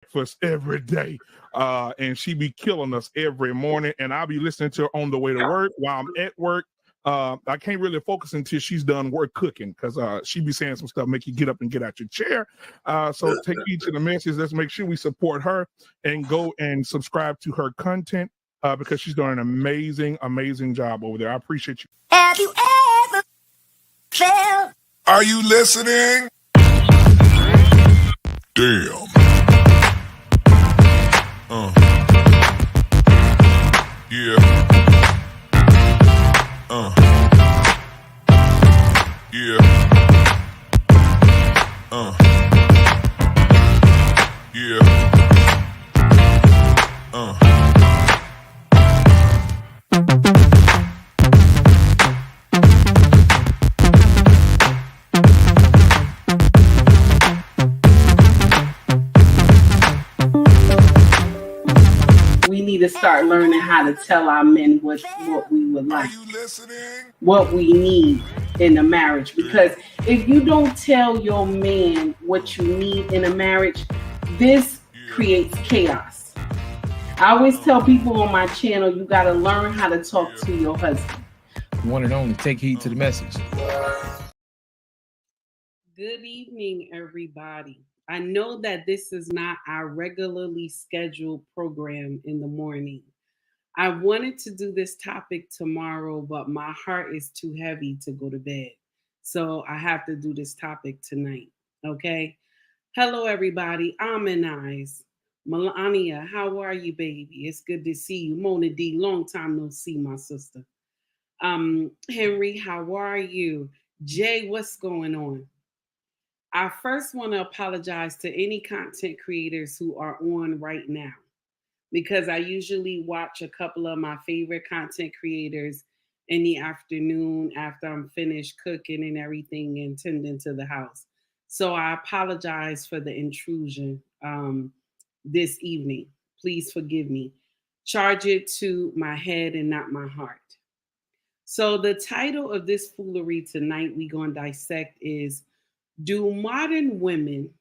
breakfast every day. And she be killing us every morning. And I'll be listening to her on the way to work while I'm at work. I can't really focus until she's done work cooking because she be saying some stuff, make you get up and get out your chair. So take heed to the message. Let's make sure we support her and go and subscribe to her content because she's doing an amazing, amazing job over there. I appreciate you. Have you ever felt? Are you listening? Damn. Yeah. Yeah. Yeah. We need to start learning how to tell our men what we would like, what we need in a marriage. Because if you don't tell your man what you need in a marriage, this creates chaos. I always tell people on my channel, you got to learn how to talk to your husband. One and only, take heed to the message. Good evening, everybody. I know that this is not our regularly scheduled program in the morning. I wanted to do this topic tomorrow, but my heart is too heavy to go to bed. So I have to do this topic tonight. Okay. Hello, everybody. I'm in eyes. Melania, how are you, baby? It's good to see you. Mona D, long time no see, my sister. Henry, how are you? Jay, what's going on? I first want to apologize to any content creators who are on right now, because I usually watch a couple of my favorite content creators in the afternoon after I'm finished cooking and everything and tending to the house. So I apologize for the intrusion this evening. Please forgive me. Charge it to my head and not my heart. So the title of this foolery tonight we're going to dissect is, do modern women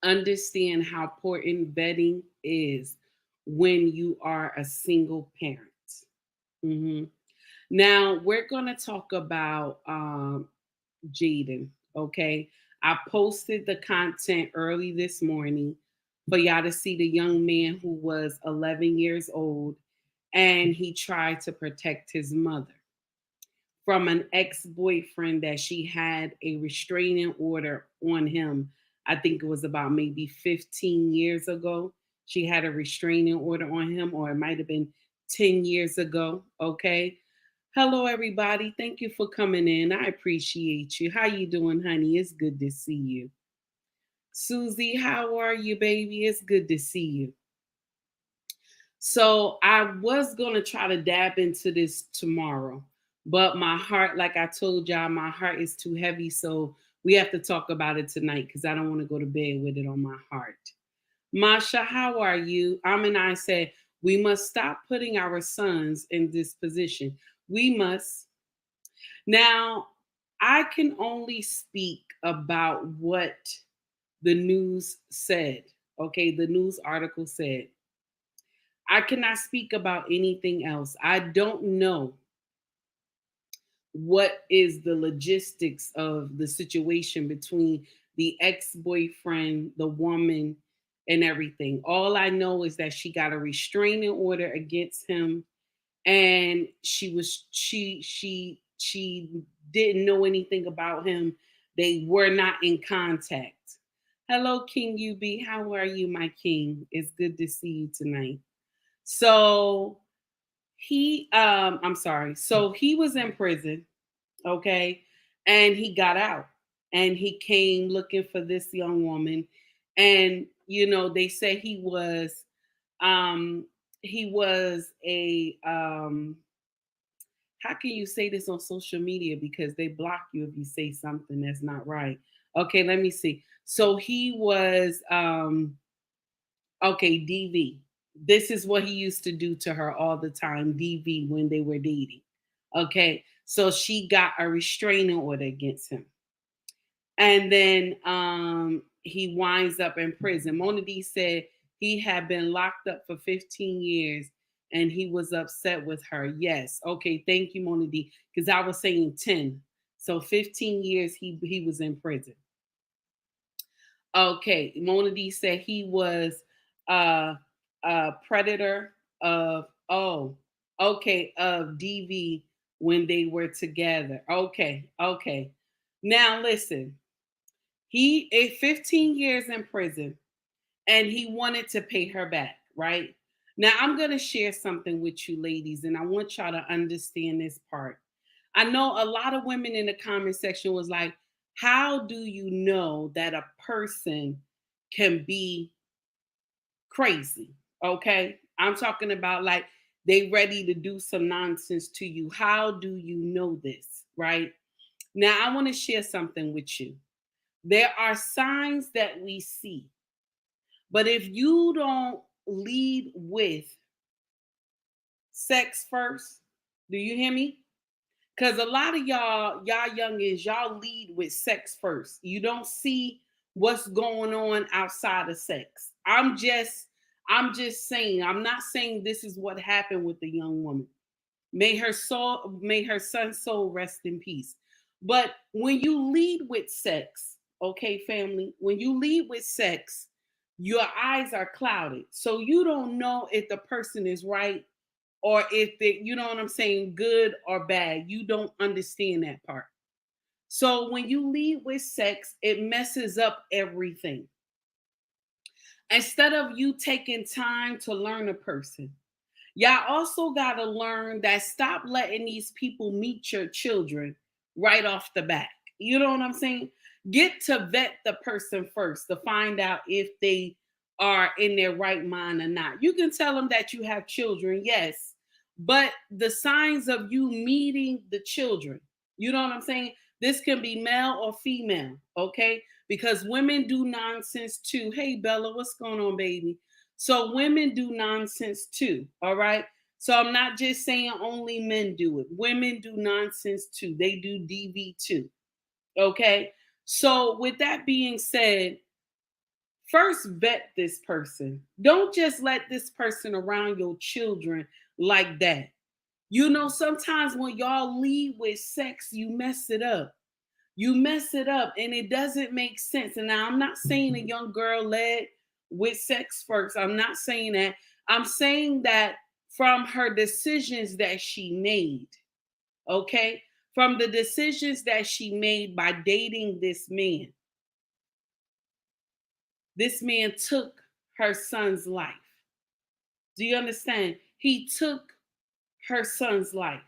understand how important vetting is when you are a single parent? Mm-hmm. Now, we're going to talk about Jaden, okay? I posted the content early this morning for y'all to see the young man who was 11 years old, and he tried to protect his mother from an ex-boyfriend that she had a restraining order on him. I think it was about maybe 15 years ago. She had a restraining order on him, or it might have been 10 years ago. Okay. Hello, everybody. Thank you for coming in. I appreciate you. How you doing, honey? It's good to see you. Susie, how are you, baby? It's good to see you. So I was going to try to dab into this tomorrow, but my heart, like I told y'all, my heart is too heavy. So we have to talk about it tonight because I don't want to go to bed with it on my heart. Masha, how are you? And I said, we must stop putting our sons in this position. We must. Now, I can only speak about what the news said. Okay, the news article said. I cannot speak about anything else. I don't know what is the logistics of the situation between the ex-boyfriend, the woman, and everything. All I know is that she got a restraining order against him, and she didn't know anything about him. They were not in contact. Hello, King UB. How are you, my king? It's good to see you tonight. So So he was in prison, okay, and he got out, and he came looking for this young woman, and they say he was a how can you say this on social media, because they block you if you say something that's not right. Okay, let me see. So he was DV. This is what he used to do to her all the time, DV, when they were dating. Okay, so she got a restraining order against him. And then he winds up in prison. Mona D said he had been locked up for 15 years and he was upset with her. Yes. Okay. Thank you, Mona D. Because I was saying 10. So 15 years he was in prison. Okay. Mona D said he was a predator of, oh, okay, of DV when they were together. Okay. Okay. Now listen. He 15 years in prison and he wanted to pay her back, right? Now I'm going to share something with you ladies and I want y'all to understand this part. I know a lot of women in the comment section was like, how do you know that a person can be crazy? Okay? I'm talking about like they ready to do some nonsense to you. How do you know this, right? Now I want to share something with you. There are signs that we see. But if you don't lead with sex first, do you hear me? Because a lot of y'all youngins, y'all lead with sex first. You don't see what's going on outside of sex. I'm just saying, I'm not saying this is what happened with the young woman. May her son's soul rest in peace. But when you lead with sex, okay, family, when you lead with sex, your eyes are clouded. So you don't know if the person is right or if they, you know what I'm saying, good or bad. You don't understand that part. So when you lead with sex, it messes up everything. Instead of you taking time to learn a person, y'all also got to learn that stop letting these people meet your children right off the bat. You know what I'm saying? Get to vet the person first to find out if they are in their right mind or not. You can tell them that you have children, yes, but the signs of you meeting the children, you know what I'm saying? This can be male or female, okay? Because women do nonsense too. Hey, Bella, what's going on, baby? So women do nonsense too, all right? So I'm not just saying only men do it. Women do nonsense too. They do DV too, okay? So with that being said, first vet this person. Don't just let this person around your children like that. You know, sometimes when y'all lead with sex, you mess it up. You mess it up and it doesn't make sense. And now I'm not saying a young girl led with sex first. I'm not saying that. I'm saying that from her decisions that she made, okay? From the decisions that she made by dating this man. This man took her son's life. Do you understand? He took her son's life.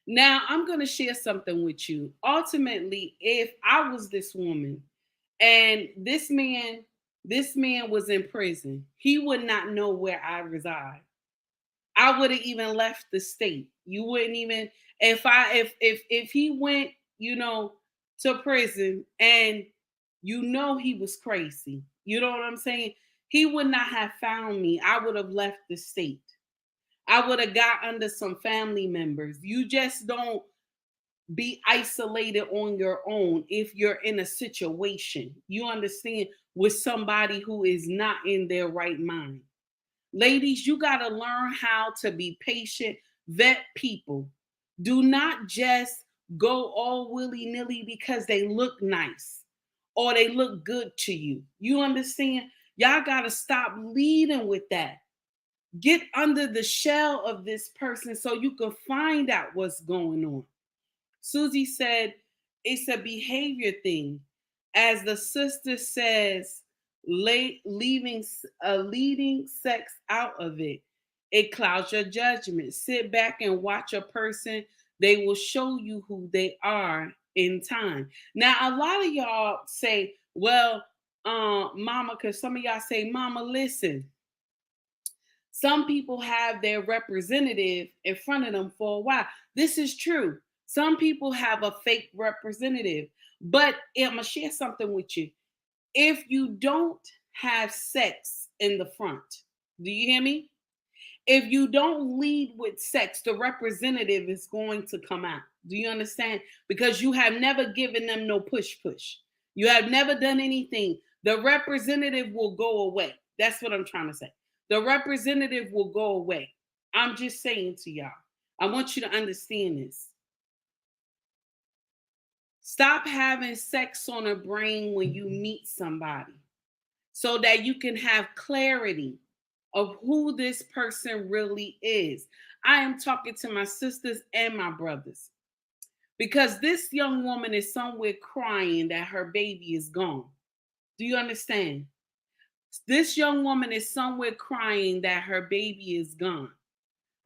Now, I'm going to share something with you. Ultimately, if I was this woman and this man was in prison, he would not know where I reside. I would have even left the state. You wouldn't even if he went, you know, to prison and you know he was crazy. You know what I'm saying? He would not have found me. I would have left the state. I would have got under some family members. You just don't be isolated on your own if you're in a situation, you understand, with somebody who is not in their right mind. Ladies, you got to learn how to be patient, vet people. Do not just go all willy-nilly because they look nice or they look good to you. You understand? Y'all got to stop leading with that. Get under the shell of this person so you can find out what's going on. Susie said, it's a behavior thing. As the sister says, leading sex out of it. It clouds your judgment. Sit back and watch a person. They will show you who they are in time. Now, a lot of y'all say, well, mama, because some of y'all say, mama, listen. Some people have their representative in front of them for a while. This is true. Some people have a fake representative. But I'm going to share something with you. If you don't have sex in the front, do you hear me? If you don't lead with sex, the representative is going to come out. Do you understand? Because you have never given them no push. You have never done anything. The representative will go away. That's what I'm trying to say. The representative will go away. I'm just saying to y'all. I want you to understand this. Stop having sex on a brain when you meet somebody so that you can have clarity of who this person really is. I am talking to my sisters and my brothers because this young woman is somewhere crying that her baby is gone. Do you understand? This young woman is somewhere crying that her baby is gone.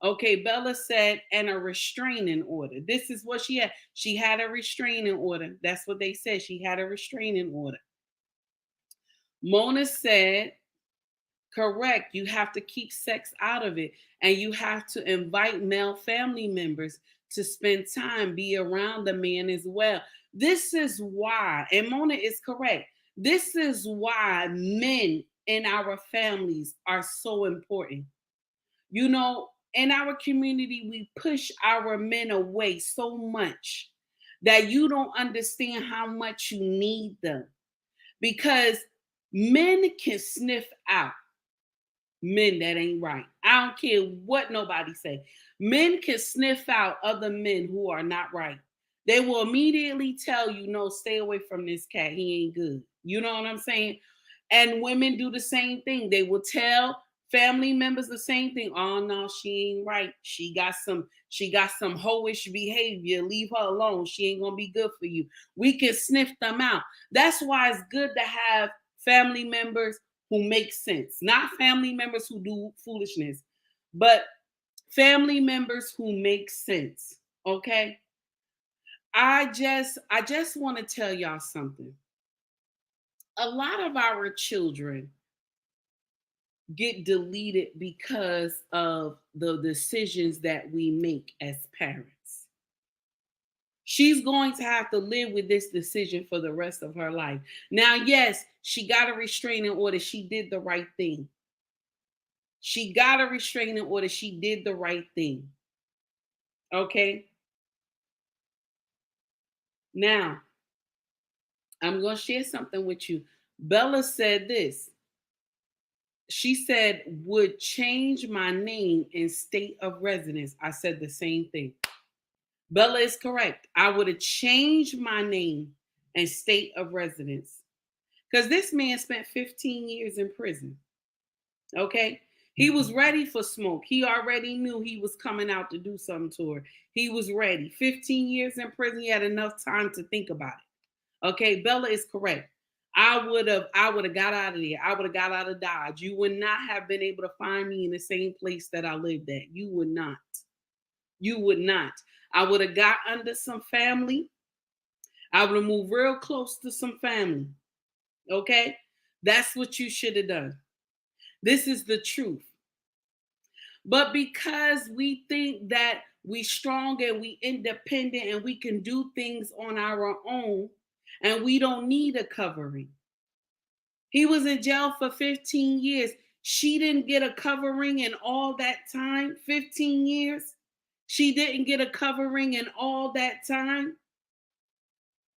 Okay, Bella said, and a restraining order. This is what she had. She had a restraining order. That's what they said. She had a restraining order. Mona said, correct, you have to keep sex out of it. And you have to invite male family members to spend time, be around the man as well. This is why, and Mona is correct, this is why men in our families are so important. You know, in our community, we push our men away so much that you don't understand how much you need them. Because men can sniff out men that ain't right. I don't care what nobody say. Men can sniff out other men who are not right. They will immediately tell you, no, stay away from this cat. He ain't good. You know what I'm saying? And women do the same thing. They will tell family members the same thing. Oh no, she ain't right. She got some hoish behavior. Leave her alone. She ain't gonna be good for you. We can sniff them out. That's why it's good to have family members who make sense. Not family members who do foolishness, but family members who make sense. Okay. I just want to tell y'all something. A lot of our children get deleted because of the decisions that we make as parents. She's going to have to live with this decision for the rest of her life. Now, yes, she got a restraining order. She did the right thing. She got a restraining order. She did the right thing. Okay? Now, I'm going to share something with you. Bella said this. She said, would change my name and state of residence. I said the same thing. Bella is correct. I would have changed my name and state of residence. Because this man spent 15 years in prison. Okay? He was ready for smoke. He already knew he was coming out to do something to her. He was ready. 15 years in prison, he had enough time to think about it. Okay, Bella is correct. I would have got out of there. I would have got out of Dodge. You would not have been able to find me in the same place that I lived at. You would not. You would not. I would have got under some family. I would have moved real close to some family. Okay? That's what you should have done. This is the truth. But because we think that we strong and we independent and we can do things on our own and we don't need a covering. He was in jail for 15 years. She didn't get a covering in all that time, 15 years. She didn't get a covering in all that time.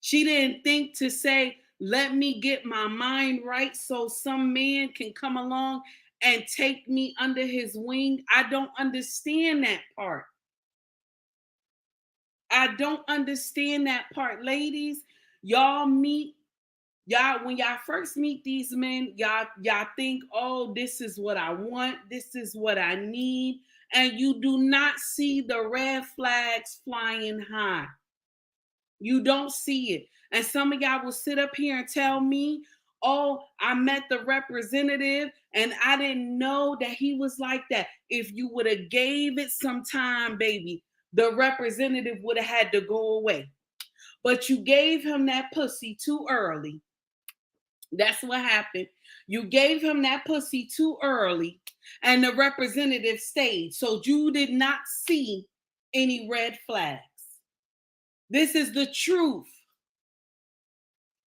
She didn't think to say, let me get my mind right so some man can come along and take me under his wing. I don't understand that part. I don't understand that part. Ladies, when y'all first meet these men, y'all think, oh, this is what I want. This is what I need. And you do not see the red flags flying high. You don't see it. And some of y'all will sit up here and tell me, oh, I met the representative and I didn't know that he was like that. If you would have gave it some time, baby, the representative would have had to go away. But you gave him that pussy too early. That's what happened. You gave him that pussy too early and the representative stayed. So you did not see any red flags. This is the truth.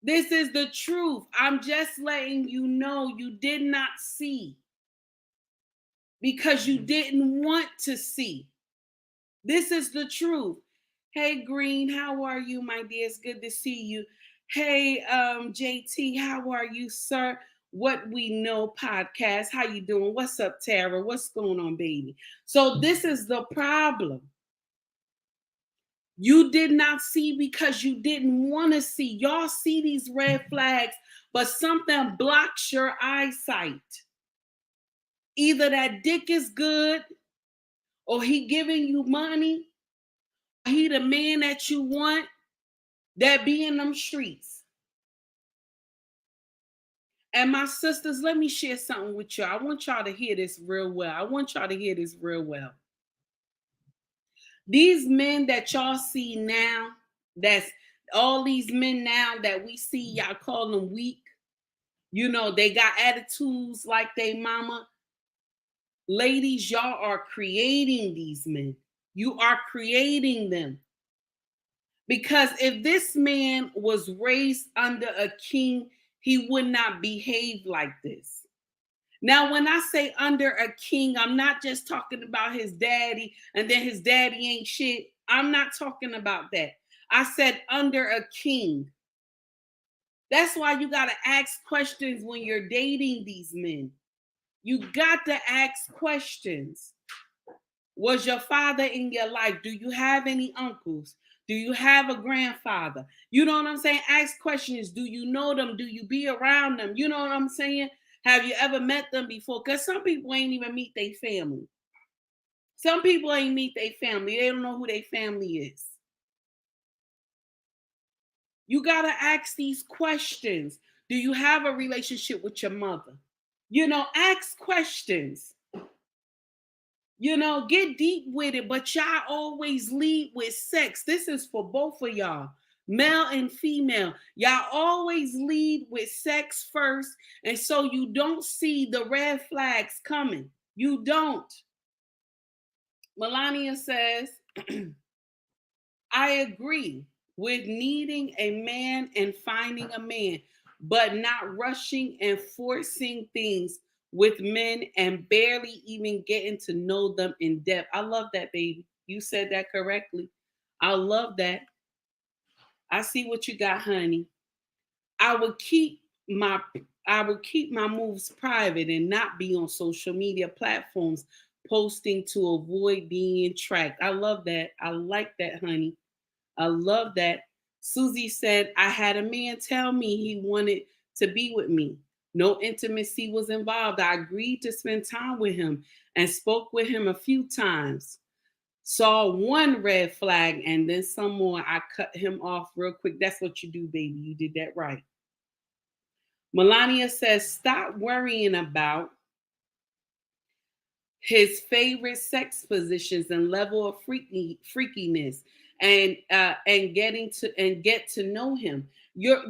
This is the truth. I'm just letting you know you did not see because you didn't want to see. This is the truth. Hey, Green, how are you, my dear? It's good to see you. Hey, JT, how are you, sir? What We Know podcast. How you doing? What's up, Tara? What's going on, baby? So this is the problem. You did not see because you didn't want to see. Y'all see these red flags, but something blocks your eyesight. Either that dick is good, or he giving you money, or he the man that you want, that be in them streets. And my sisters, let me share something with y'all. I want y'all to hear this real well. These men that y'all see now, that's all these men now that we see, y'all call them weak. You know, they got attitudes like they mama. Ladies, y'all are creating these men. You are creating them. Because if this man was raised under a king, he would not behave like this. Now, when I say under a king, I'm not just talking about his daddy and then his daddy ain't shit. I'm not talking about that. I said under a king. That's why you got to ask questions when you're dating these men. You got to ask questions. Was your father in your life? Do you have any uncles? Do you have a grandfather? You know what I'm saying? Ask questions. Do you know them? Do you be around them? You know what I'm saying? Have you ever met them before? Because some people ain't even meet their family. Some people ain't meet their family. They don't know who their family is. You got to ask these questions. Do you have a relationship with your mother? You know, ask questions. You know, get deep with it, but y'all always lead with sex. This is for both of y'all, male and female. Y'all always lead with sex first, and so you don't see the red flags coming. You don't. Melania says, I agree with needing a man and finding a man, but not rushing and forcing things with men and barely even getting to know them in depth. I love that, baby. You said that correctly. I love that. I see what you got, honey. I would keep my moves private and not be on social media platforms posting to avoid being tracked. I love that. I like that, honey. I love that. Susie said, I had a man tell me he wanted to be with me. No intimacy was involved. I agreed to spend time with him and spoke with him a few times. Saw one red flag and then some more. I cut him off real quick. That's what you do, baby. You did that right. Melania says, stop worrying about his favorite sex positions and level of freakiness and get to know him.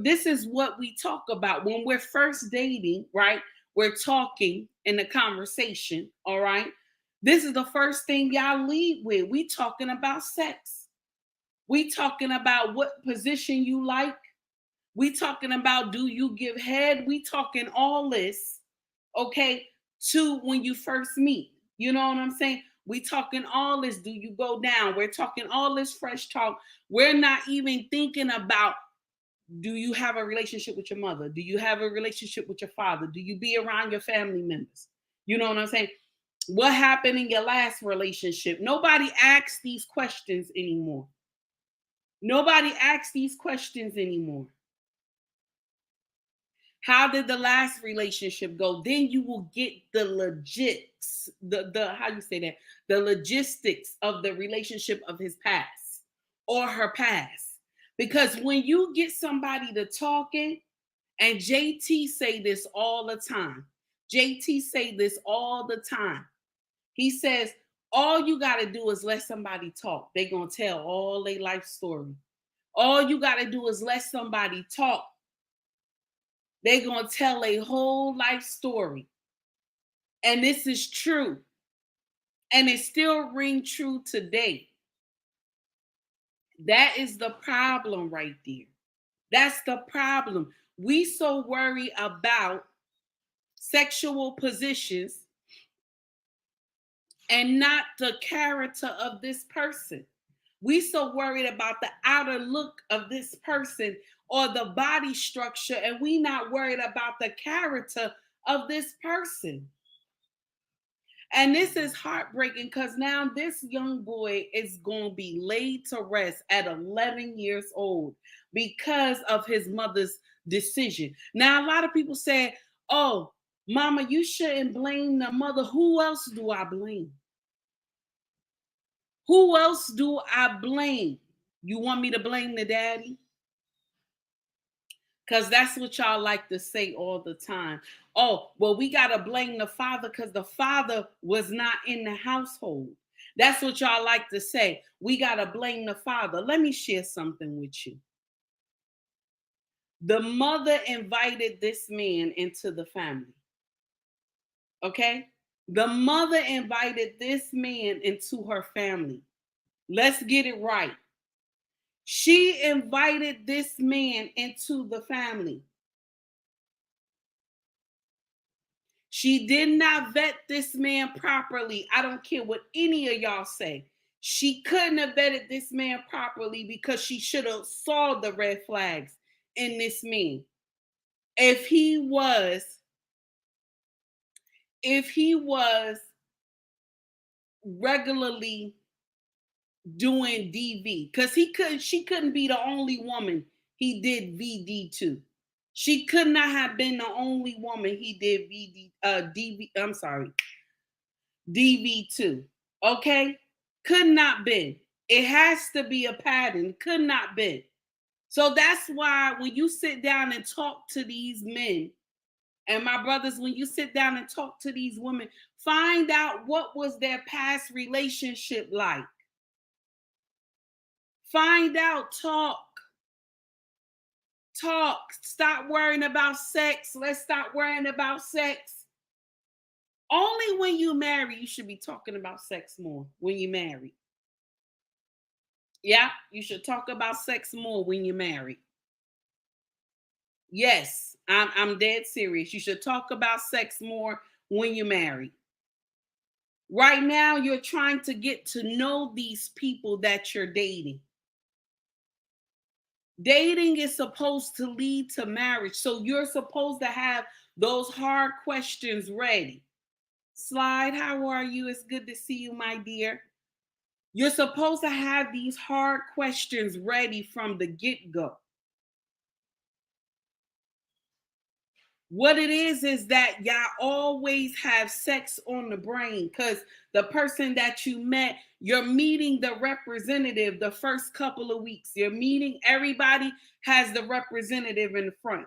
This is what we talk about when we're first dating, right? We're talking in the conversation, all right? This is the first thing y'all lead with. We talking about sex. We talking about what position you like. We talking about, do you give head? We talking all this, okay, to when you first meet. You know what I'm saying? We talking all this, do you go down? We're talking all this fresh talk. We're not even thinking about, do you have a relationship with your mother? Do you have a relationship with your father? Do you be around your family members? You know what I'm saying? What happened in your last relationship? Nobody asks these questions anymore. Nobody asks these questions anymore. How did the last relationship go? Then you will get the logistics, the how you say that, the logistics of the relationship of his past or her past. Because when you get somebody to talking, and JT say this all the time. JT say this all the time. He says, all you got to do is let somebody talk. They're going to tell all their life story. All you got to do is let somebody talk. They're going to tell a whole life story. And this is true. And it still rings true today. That is the problem right there. That's the problem. We so worry about sexual positions and not the character of this person. We so worried about the outer look of this person or the body structure, and we not worried about the character of this person. And this is heartbreaking because now this young boy is going to be laid to rest at 11 years old because of his mother's decision. Now, a lot of people say, oh, mama, you shouldn't blame the mother. Who else do I blame? Who else do I blame? You want me to blame the daddy? Because that's what y'all like to say all the time. Oh, well, we got to blame the father because the father was not in the household. That's what y'all like to say. We got to blame the father. Let me share something with you. The mother invited this man into the family. Okay? The mother invited this man into her family. Let's get it right. She invited this man into the family. She did not vet this man properly. I don't care what any of y'all say. She couldn't have vetted this man properly because she should have saw the red flags in this man. If he was regularly doing DV, because she couldn't be the only woman he did VD to. She could not have been the only woman he did DV to. Okay? Could not be. It has to be a pattern. Could not be. So that's why when you sit down and talk to these men, and my brothers, when you sit down and talk to these women, find out what was their past relationship like. Find out, talk. Stop worrying about sex. Let's stop worrying about sex. Only when you marry, you should be talking about sex more when you marry. Yeah, you should talk about sex more when you're married. Yes, I'm dead serious. You should talk about sex more when you're married. Right now, you're trying to get to know these people that you're dating. Dating is supposed to lead to marriage. So you're supposed to have those hard questions ready. Slide, how are you? It's good to see you, my dear. You're supposed to have these hard questions ready from the get-go. What it is that y'all always have sex on the brain because the person that you met, you're meeting the representative the first couple of weeks. You're meeting everybody has the representative in the front.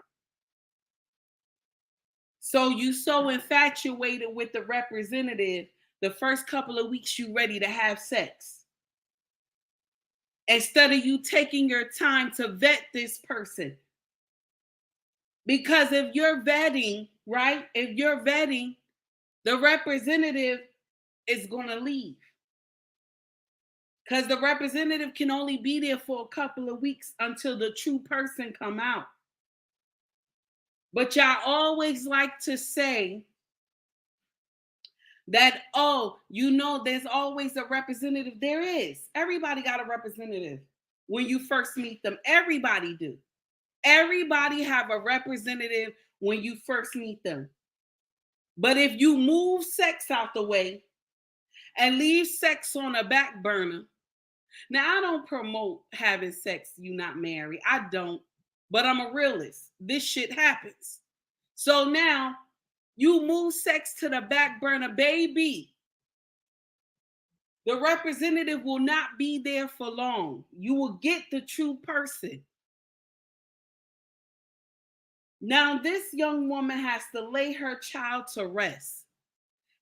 So you so infatuated with the representative, the first couple of weeks you ready to have sex. Instead of you taking your time to vet this person. Because if you're vetting, right? If you're vetting, the representative is going to leave. Because the representative can only be there for a couple of weeks until the true person come out. But y'all always like to say that, oh, you know, there's always a representative. There is. Everybody got a representative when you first meet them. Everybody do. Everybody have a representative when you first meet them. But if you move sex out the way and leave sex on a back burner, now I don't promote having sex, you not married. I don't, but I'm a realist. This shit happens. So now you move sex to the back burner, baby. The representative will not be there for long. You will get the true person. Now, this young woman has to lay her child to rest.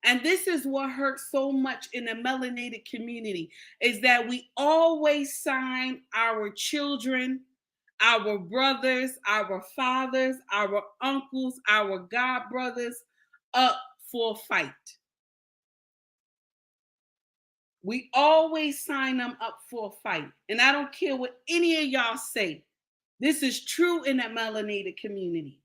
And this is what hurts so much in the melanated community, is that we always sign our children, our brothers, our fathers, our uncles, our god brothers up for a fight. We always sign them up for a fight. And I don't care what any of y'all say. This is true in that melanated community.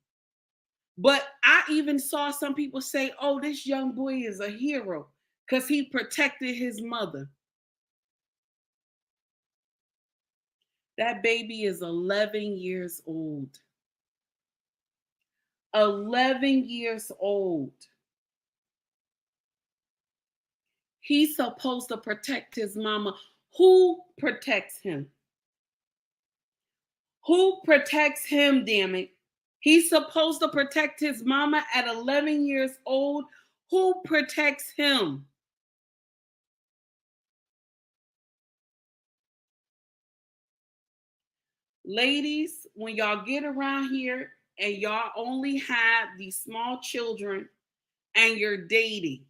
But I even saw some people say, oh, this young boy is a hero because he protected his mother. That baby is 11 years old. 11 years old. He's supposed to protect his mama. Who protects him? Who protects him, damn it? He's supposed to protect his mama at 11 years old. Who protects him? Ladies, when y'all get around here and y'all only have these small children and you're dating,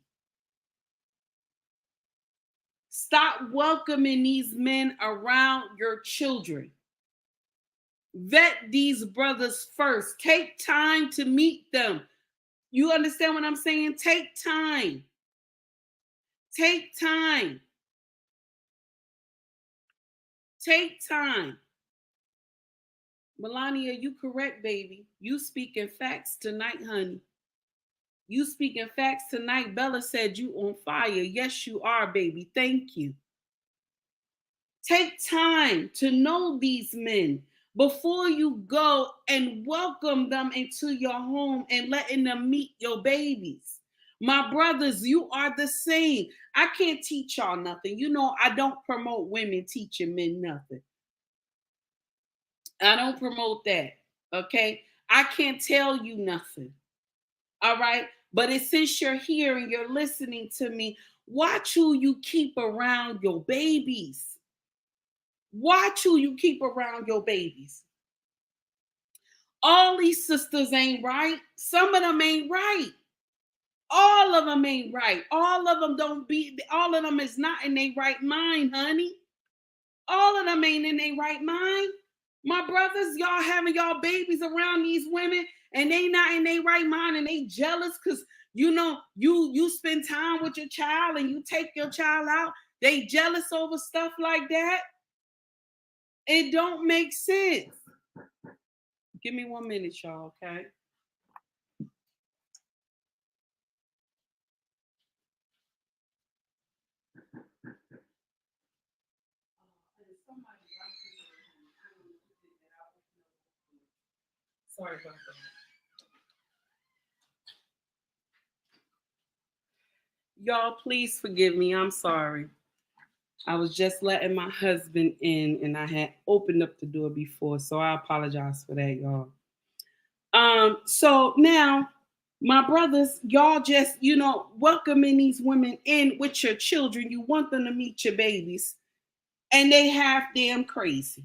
stop welcoming these men around your children. Vet these brothers first. Take time to meet them. You understand what I'm saying? Take time. Take time. Take time. Melania, you correct, baby. You speaking facts tonight, honey. You speaking facts tonight. Bella said you on fire. Yes, you are, baby. Thank you. Take time to know these men before you go and welcome them into your home and letting them meet your babies. My brothers, you are the same. I can't teach y'all nothing. You know, I don't promote women teaching men nothing. I don't promote that. Okay. I can't tell you nothing. All right. But it's since you're here and you're listening to me, watch who you keep around your babies. Watch who you keep around your babies. All these sisters ain't right. Some of them ain't right. All of them ain't right. All of them is not in their right mind, honey. All of them ain't in their right mind. My brothers, y'all having y'all babies around these women and they not in their right mind and they jealous because you know you spend time with your child and you take your child out. They jealous over stuff like that. It don't make sense. Give me 1 minute, y'all, okay? Sorry about that. Y'all, please forgive me. I'm sorry. I was just letting my husband in and I had opened up the door before, so I apologize for that, y'all. So now, my brothers, y'all just, welcoming these women in with your children. You want them to meet your babies, and they half damn crazy.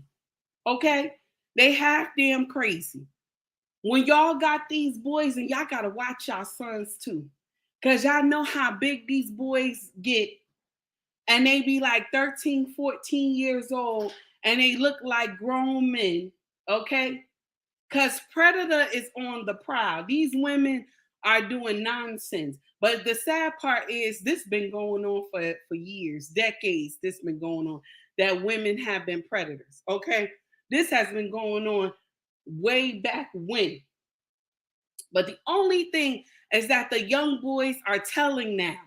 Okay? They half damn crazy. When y'all got these boys, and y'all got to watch y'all sons too, because y'all know how big these boys get, and they be like 13, 14 years old, and they look like grown men, okay? Because predator is on the prowl. These women are doing nonsense. But the sad part is this been going on for years, decades. This been going on, that women have been predators, okay? This has been going on way back when. But the only thing is that the young boys are telling now,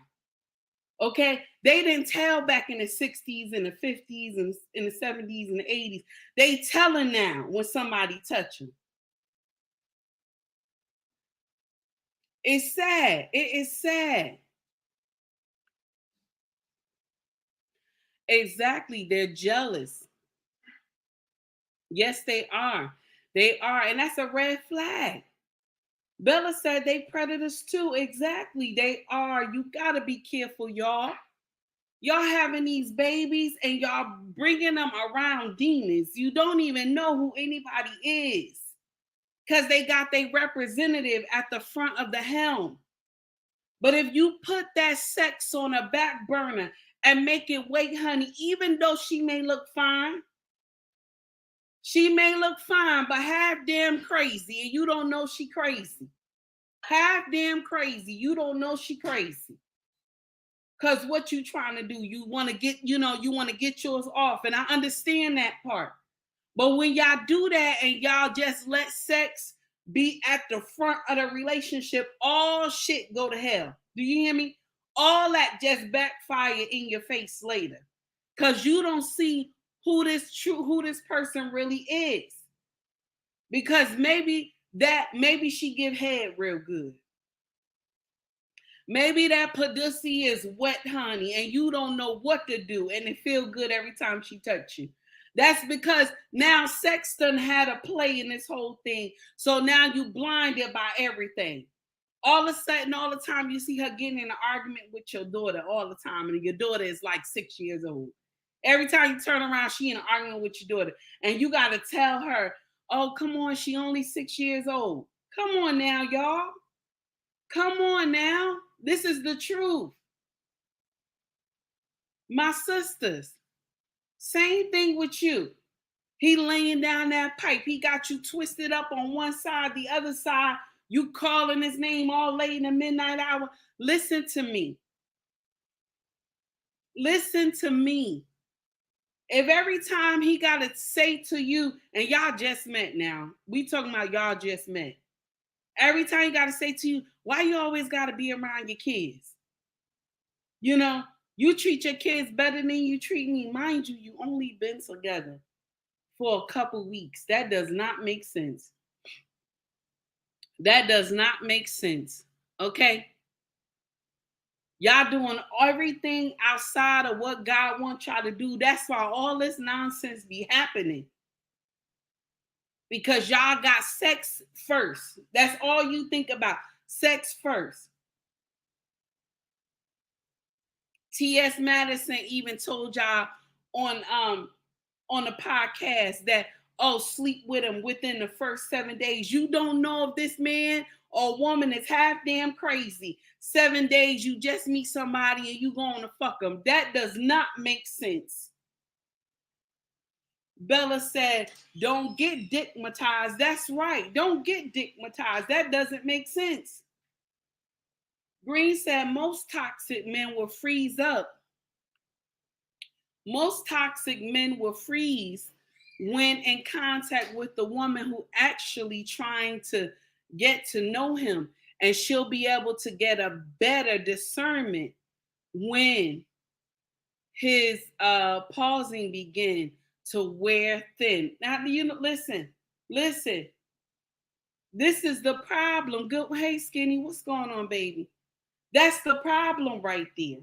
okay? They didn't tell back in the 60s and the 50s and in the 70s and the 80s. They telling now when somebody touch them. It's sad. It is sad. Exactly. They're jealous. Yes, they are. They are. And that's a red flag. Bella said they predators too. Exactly. They are. You got to be careful, y'all. Y'all having these babies and y'all bringing them around demons. You don't even know who anybody is because they got their representative at the front of the helm. But if you put that sex on a back burner and make it wait, honey, even though she may look fine, but half damn crazy, and you don't know she crazy. Half damn crazy, you don't know she crazy. Because what you trying to do, you want to get yours off. And I understand that part. But when y'all do that and y'all just let sex be at the front of the relationship, all shit go to hell. Do you hear me? All that just backfire in your face later. Because you don't see who this person really is. Because maybe she give head real good. Maybe that pussy is wet, honey, and you don't know what to do, and it feel good every time she touch you. That's because now sex done had a play in this whole thing. So now you blinded by everything. All of a sudden, all the time you see her getting in an argument with your daughter all the time, and your daughter is like 6 years old. Every time you turn around, she in an argument with your daughter, and you got to tell her, "Oh, come on, she only 6 years old." Come on now, y'all. Come on now. This is the truth. My sisters, same thing with you. He laying down that pipe. He got you twisted up on one side, the other side. You calling his name all late in the midnight hour. Listen to me. Listen to me. If every time he got to say to you, and y'all just met now, we talking about y'all just met. Every time he got to say to you, why you always got to be around your kids? You know, you treat your kids better than you treat me. Mind you, you only been together for a couple weeks. That does not make sense. That does not make sense. Okay? Y'all doing everything outside of what God wants y'all to do. That's why all this nonsense be happening. Because y'all got sex first. That's all you think about. Sex first. T.S. Madison even told y'all on the podcast that, oh, sleep with him within the first 7 days. You don't know if this man or woman is half damn crazy. 7 days, you just meet somebody and you going to fuck them. That does not make sense. Bella said, don't get dickmatized. That's right. Don't get dickmatized. That doesn't make sense. Green said most toxic men will freeze up. Most toxic men will freeze when in contact with the woman who actually trying to get to know him, and she'll be able to get a better discernment when his pausing begin to wear thin. Now, you know, listen. This is the problem. Good. Hey, Skinny, what's going on, baby? That's the problem right there.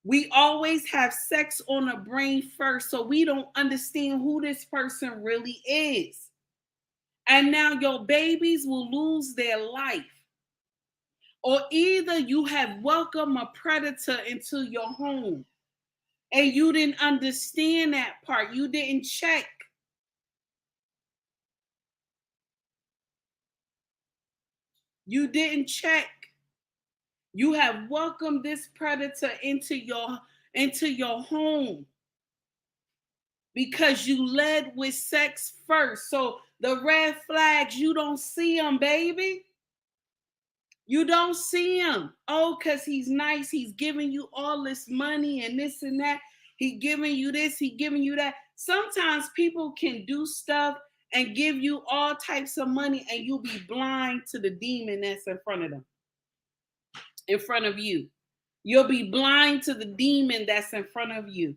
We always have sex on the brain first, so we don't understand who this person really is. And now your babies will lose their life. Or either you have welcomed a predator into your home and you didn't understand that part. You didn't check. You didn't check. You have welcomed this predator into your home because you led with sex first. So the red flags, you don't see them, baby. You don't see him. Oh, because he's nice. He's giving you all this money and this and that. He giving you this. He giving you that. Sometimes people can do stuff and give you all types of money and you'll be blind to the demon that's in front of them. In front of you. You'll be blind to the demon that's in front of you.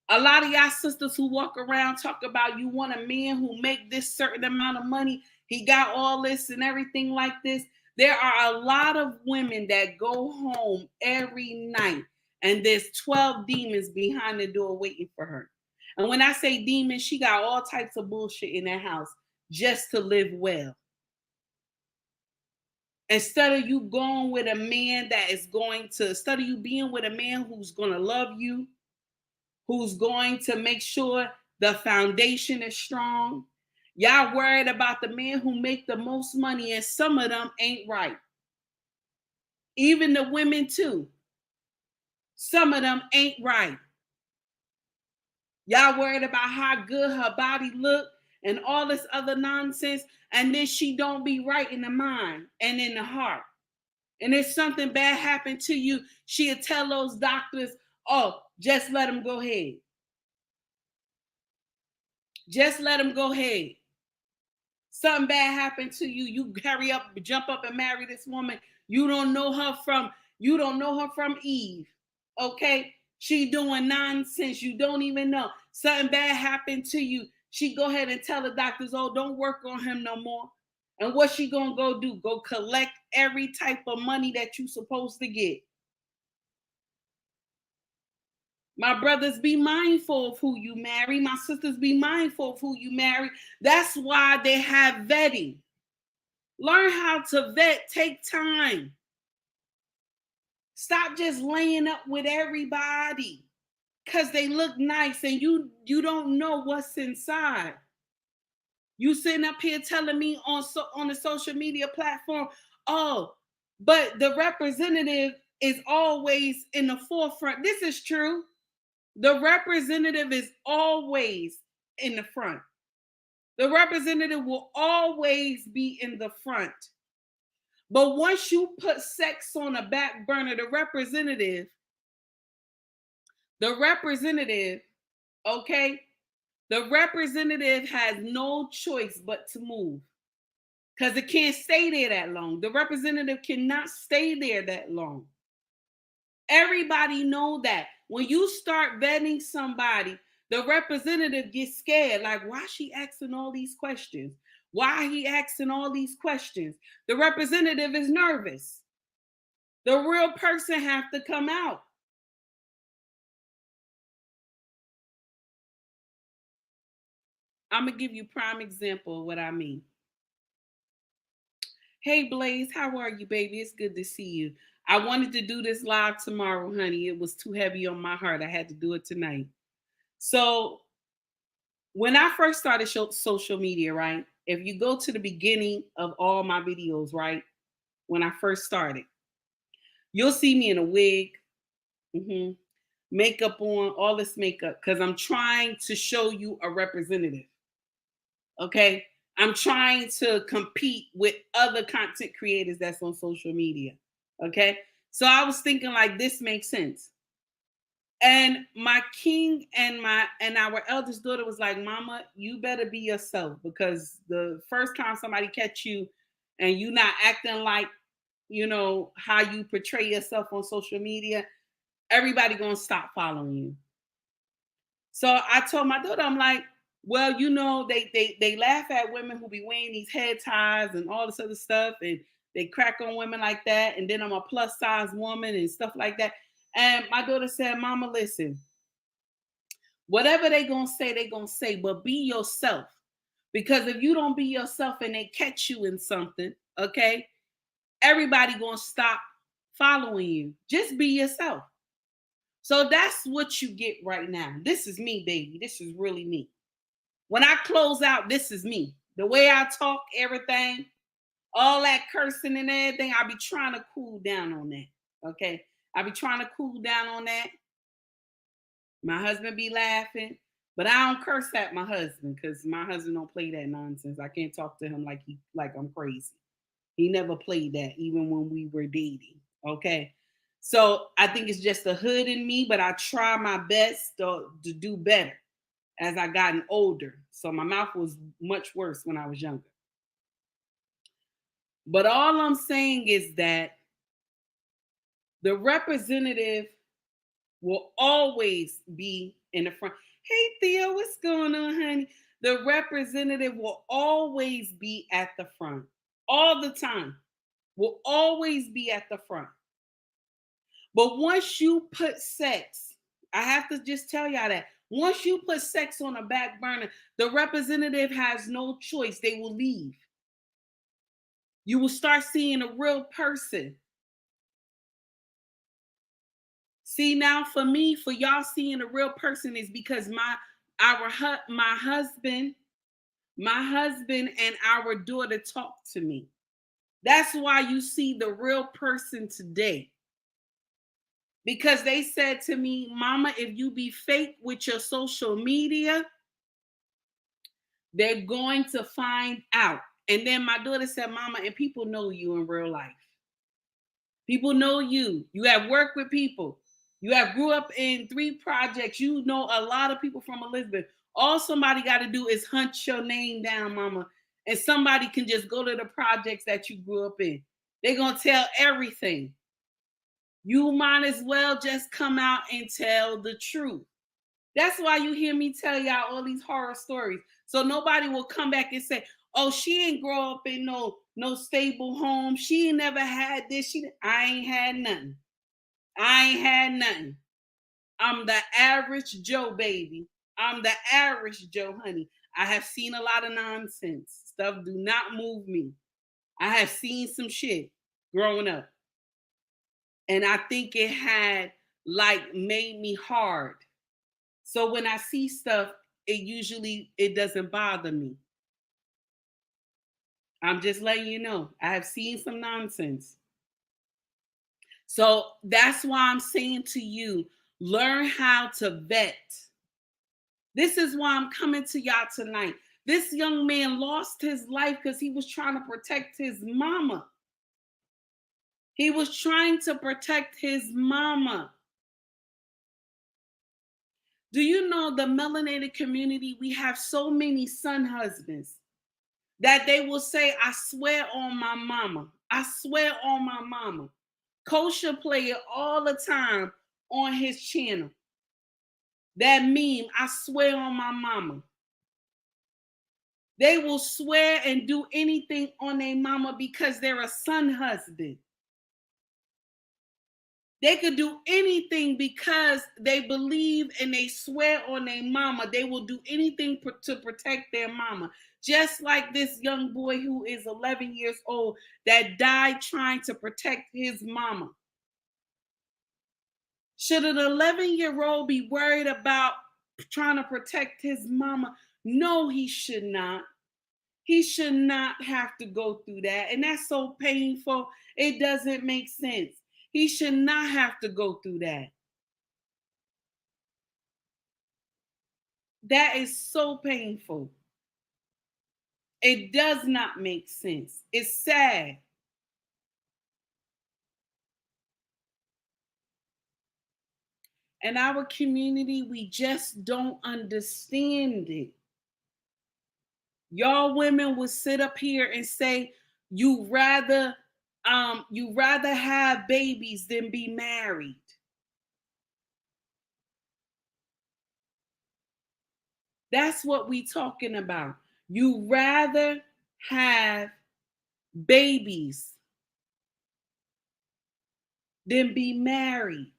A lot of y'all sisters who walk around talk about you want a man who make this certain amount of money. He got all this and everything like this. There are a lot of women that go home every night and there's 12 demons behind the door waiting for her. And when I say demons, she got all types of bullshit in that house just to live well. Instead of you going with a man that is instead of you being with a man who's going to love you, who's going to make sure the foundation is strong. Y'all worried about the man who make the most money, and some of them ain't right. Even the women too. Some of them ain't right. Y'all worried about how good her body look and all this other nonsense, and then she don't be right in the mind and in the heart. And if something bad happened to you, she'll tell those doctors, oh, just let him go ahead. Just let him go ahead. Something bad happened to you, you hurry up, jump up and marry this woman. You don't know her from Eve. Okay? She doing nonsense. You don't even know. Something bad happened to you. She go ahead and tell the doctors, oh, don't work on him no more. And what she gonna go do? Go collect every type of money that you supposed to get. My brothers, be mindful of who you marry. My sisters, be mindful of who you marry. That's why they have vetting. Learn how to vet. Take time. Stop just laying up with everybody because they look nice and you don't know what's inside. You sitting up here telling me on the social media platform, oh, but the representative is always in the forefront. This is true. The representative is always in the front. The representative will always be in the front. But once you put sex on a back burner, the representative, okay, the representative has no choice but to move because it can't stay there that long. The representative cannot stay there that long. Everybody know that. When you start vetting somebody, the representative gets scared. Like, why she asking all these questions? Why he asking all these questions? The representative is nervous. The real person have to come out. I'm going to give you prime example of what I mean. Hey, Blaze, how are you, baby? It's good to see you. I wanted to do this live tomorrow, honey. It was too heavy on my heart. I had to do it tonight. So when I first started social media, right? If you go to the beginning of all my videos, right? When I first started, you'll see me in a wig, makeup on, all this makeup, because I'm trying to show you a representative. Okay? I'm trying to compete with other content creators that's on social media. Okay? So I was thinking like this makes sense. And my king and our eldest daughter was like, Mama, you better be yourself, because the first time somebody catch you and you not acting like, you know, how you portray yourself on social media, everybody gonna stop following you. So I told my daughter, I'm like, well, you know, they laugh at women who be wearing these head ties and all this other stuff, and they crack on women like that. And then I'm a plus size woman and stuff like that. And my daughter said, Mama, listen, whatever they gonna say, but be yourself. Because if you don't be yourself and they catch you in something, okay, everybody gonna stop following you. Just be yourself. So that's what you get right now. This is me, baby. This is really me. When I close out, this is me. The way I talk, everything, all that cursing and everything, I be trying to cool down on that. Okay? I be trying to cool down on that. My husband be laughing, but I don't curse at my husband because my husband don't play that nonsense. I can't talk to him like I'm crazy. He never played that, even when we were dating. Okay? So I think it's just the hood in me, but I try my best to do better as I gotten older. So my mouth was much worse when I was younger. But all I'm saying is that the representative will always be in the front. Hey, Theo, what's going on, honey? The representative will always be at the front. All the time. Will always be at the front. But once you put sex, I have to just tell y'all that. Once you put sex on a back burner, the representative has no choice. They will leave. You will start seeing a real person. See, now for me, for y'all seeing a real person is because my husband and our daughter talk to me. That's why you see the real person today. Because they said to me, Mama, if you be fake with your social media, they're going to find out. And then my daughter said, Mama, and people know you in real life. People know you. You have worked with people. You have grew up in 3 projects. You know a lot of people from Elizabeth. All somebody got to do is hunt your name down, Mama. And somebody can just go to the projects that you grew up in. They're going to tell everything. You might as well just come out and tell the truth. That's why you hear me tell y'all all these horror stories. So nobody will come back and say, "Oh, she ain't grow up in no stable home. She ain't never had this. I ain't had nothing. I ain't had nothing. I'm the average Joe, baby. I'm the average Joe, honey. I have seen a lot of nonsense. Stuff do not move me. I have seen some shit growing up. And I think it had like made me hard. So when I see stuff, it doesn't bother me. I'm just letting you know. I have seen some nonsense. So that's why I'm saying to you, learn how to vet. This is why I'm coming to y'all tonight. This young man lost his life because he was trying to protect his mama. He was trying to protect his mama. Do you know the melanated community? We have so many son husbands that they will say, "I swear on my mama. I swear on my mama." Kosher play it all the time on his channel. That meme, "I swear on my mama." They will swear and do anything on their mama because they're a son husband. They could do anything because they believe and they swear on their mama. They will do anything to protect their mama. Just like this young boy who is 11 years old that died trying to protect his mama. Should an 11-year-old be worried about trying to protect his mama? No, he should not. He should not have to go through that. And that's so painful. It doesn't make sense. He should not have to go through that. That is so painful. It does not make sense. It's sad. And our community, we just don't understand it. Y'all women will sit up here and say you rather have babies than be married. That's what we talking about. You rather have babies than be married.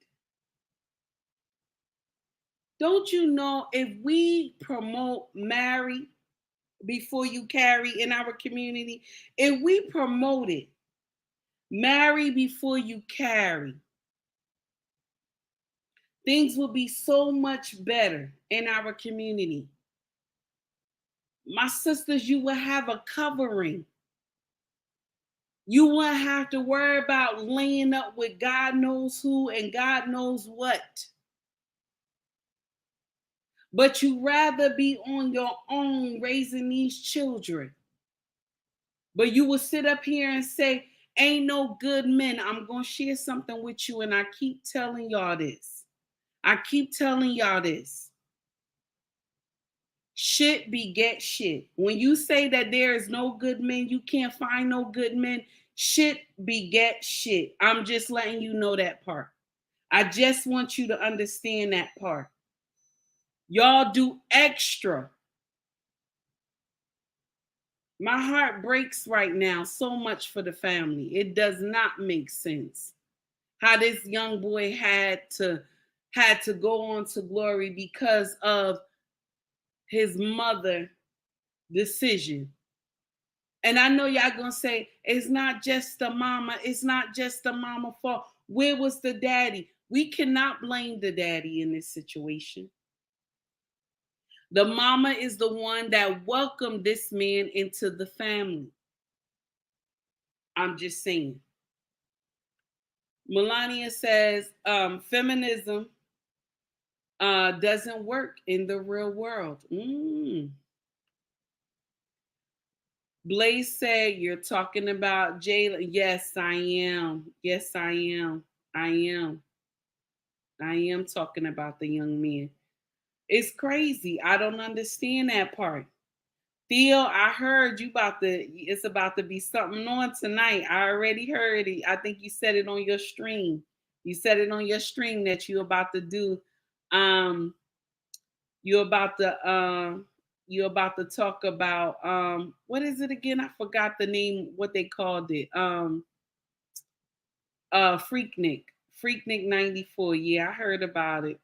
Don't you know if we promote marry before you carry in our community, if we promote it, marry before you carry, things will be so much better in our community. My sisters, you will have a covering. You won't have to worry about laying up with God knows who and God knows what. But you rather be on your own raising these children. But you will sit up here and say, "Ain't no good men." I'm going to share something with you, and I keep telling y'all this. I keep telling y'all this. Shit beget shit. When you say that there is no good men, you can't find no good men, shit beget shit. I'm just letting you know that part. I just want you to understand that part. Y'all do extra. My heart breaks right now so much for the family. It does not make sense how this young boy had to go on to glory because of his mother decision. And I know y'all gonna say it's not just the mama, it's not just the mama fault. Where was the daddy? We cannot blame the daddy in this situation. The mama is the one that welcomed this man into the family. I'm just saying. Melania says feminism doesn't work in the real world. Blaze said, "You're talking about Jayla." Yes, I am. Yes, I am. I am. I am talking about the young man. It's crazy. I don't understand that part. Theo, I heard it's about to be something on tonight. I already heard it. I think you said it on your stream. You said it on your stream that you're about to do. You're about to talk about what is it again? I forgot the name, what they called it. Freaknik. Freaknik 94. Yeah, I heard about it.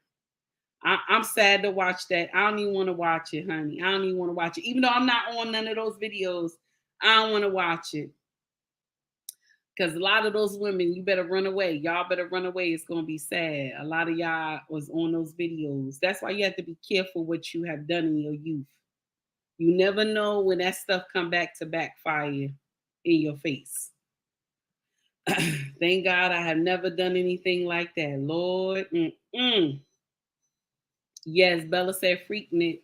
I'm sad to watch that. I don't even want to watch it, honey. I don't even want to watch it. Even though I'm not on none of those videos, I don't want to watch it. Because a lot of those women, you better run away. Y'all better run away. It's going to be sad. A lot of y'all was on those videos. That's why you have to be careful what you have done in your youth. You never know when that stuff come back to backfire in your face. Thank God I have never done anything like that. Lord. Yes, Bella said Freaknik.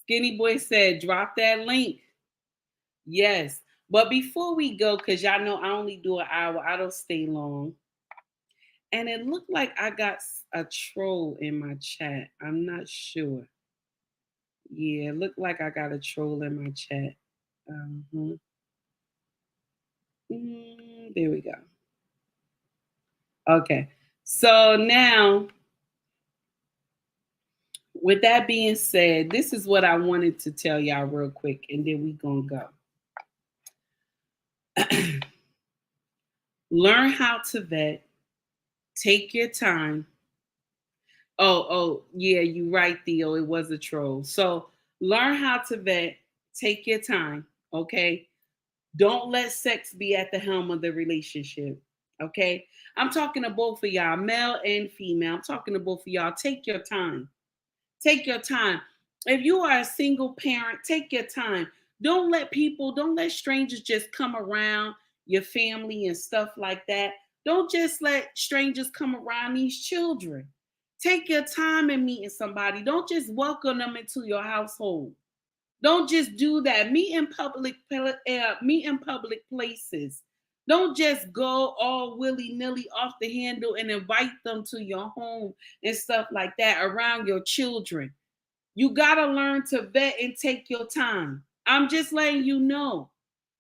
Skinny Boy said, drop that link. Yes. But before we go, because y'all know I only do an hour, I don't stay long. And it looked like I got a troll in my chat. I'm not sure. Yeah, it looked like I got a troll in my chat. There we go. Okay. So now, with that being said, this is what I wanted to tell y'all real quick, and then we gonna go. Learn how to vet. Take your time. Oh, yeah, you're right, Theo. It was a troll. So learn how to vet. Take your time, okay? Don't let sex be at the helm of the relationship, okay? I'm talking to both of y'all, male and female. I'm talking to both of y'all. Take your time. Take your time. If you are a single parent, take your time. Don't let strangers just come around your family and stuff like that. Don't just let strangers come around these children. Take your time in meeting somebody. Don't just welcome them into your household. Don't just do that. Meet in public places. Don't just go all willy-nilly off the handle and invite them to your home and stuff like that around your children. You got to learn to vet and take your time. I'm just letting you know.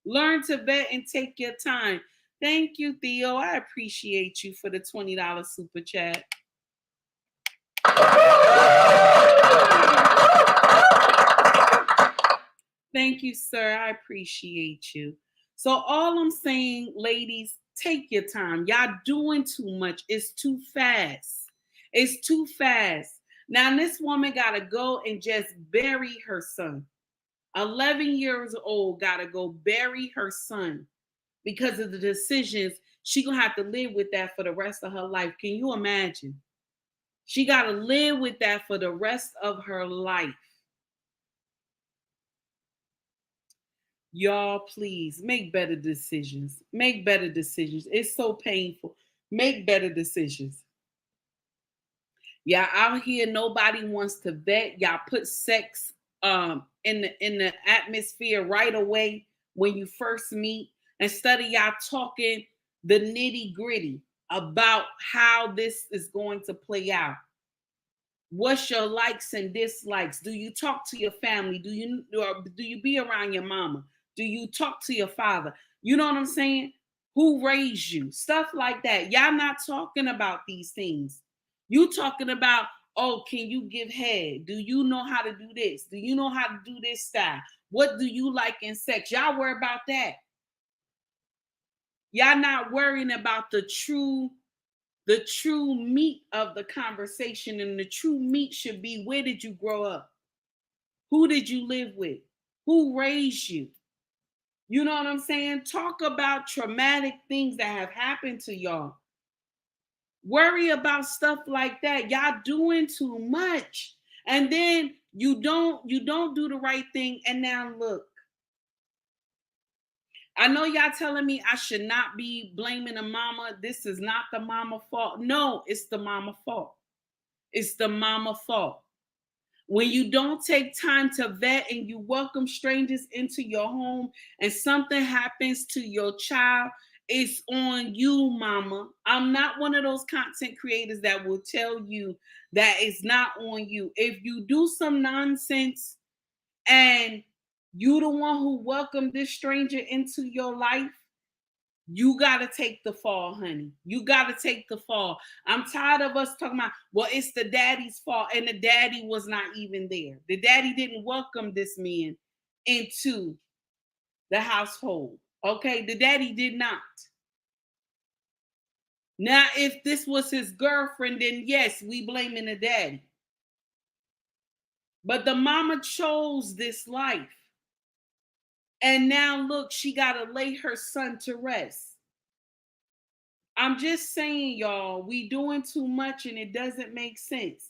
Learn to vet and take your time. Thank you, Theo. I appreciate you for the $20 super chat. Thank you, sir. I appreciate you. So all I'm saying, ladies, take your time. Y'all doing too much. It's too fast. It's too fast. Now this woman got to go and just bury her son. 11 years old, got to go bury her son because of the decisions. She going to have to live with that for the rest of her life. Can you imagine? She got to live with that for the rest of her life. Y'all, please make better decisions. Make better decisions. It's so painful. Make better decisions. Y'all out here, nobody wants to vet. Y'all put sex in the atmosphere right away when you first meet, instead of y'all talking the nitty-gritty about how this is going to play out. What's your likes and dislikes? Do you talk to your family? Do you be around your mama? Do you talk to your father? You know what I'm saying? Who raised you? Stuff like that. Y'all not talking about these things. You talking about, oh, can you give head? Do you know how to do this? Do you know how to do this style? What do you like in sex? Y'all worry about that. Y'all not worrying about the true meat of the conversation, and the true meat should be, where did you grow up? Who did you live with? Who raised you? You know what I'm saying? Talk about traumatic things that have happened to y'all. Worry about stuff like that. Y'all doing too much. And then you don't do the right thing. And now look. I know y'all telling me I should not be blaming the mama. This is not the mama fault. No, it's the mama fault. It's the mama fault. When you don't take time to vet and you welcome strangers into your home and something happens to your child, it's on you, mama. I'm not one of those content creators that will tell you that it's not on you. If you do some nonsense and you the one who welcomed this stranger into your life, You got to take the fall, honey. You got to take the fall. I'm tired of us talking about, well, it's the daddy's fault, and the daddy was not even there. The daddy didn't welcome this man into the household. Okay, the daddy did not. Now, if this was his girlfriend, then yes, we blaming the daddy. But the mama chose this life. And now look, she got to lay her son to rest. I'm just saying, y'all, we doing too much and it doesn't make sense.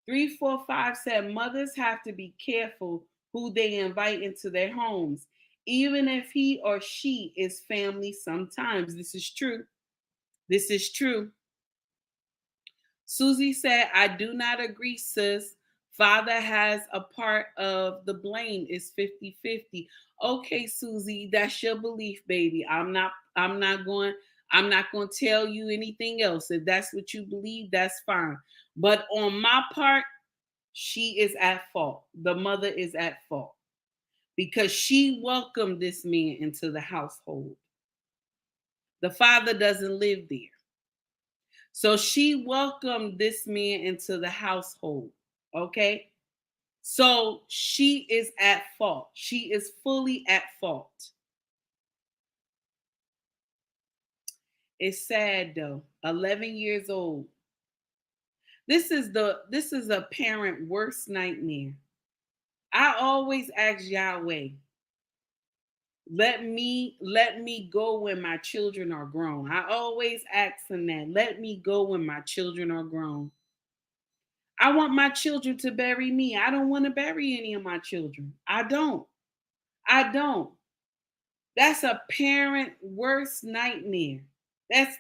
345 said mothers have to be careful who they invite into their homes, even if he or she is family sometimes. This is true. This is true. Susie said, I do not agree, sis. Father has a part of the blame. It's 50-50. Okay, Susie, that's your belief, baby. I'm not going to tell you anything else. If that's what you believe, that's fine. But on my part, she is at fault. The mother is at fault because she welcomed this man into the household. The father doesn't live there. So she welcomed this man into the household. Okay? So she is at fault. She is fully at fault. It's sad though. 11 years old. This is a parent worst nightmare. I always ask Yahweh, let me go when my children are grown. I always ask him that. Let me go when my children are grown. I want my children to bury me. I don't want to bury any of my children. I don't. That's a parent worst nightmare. That's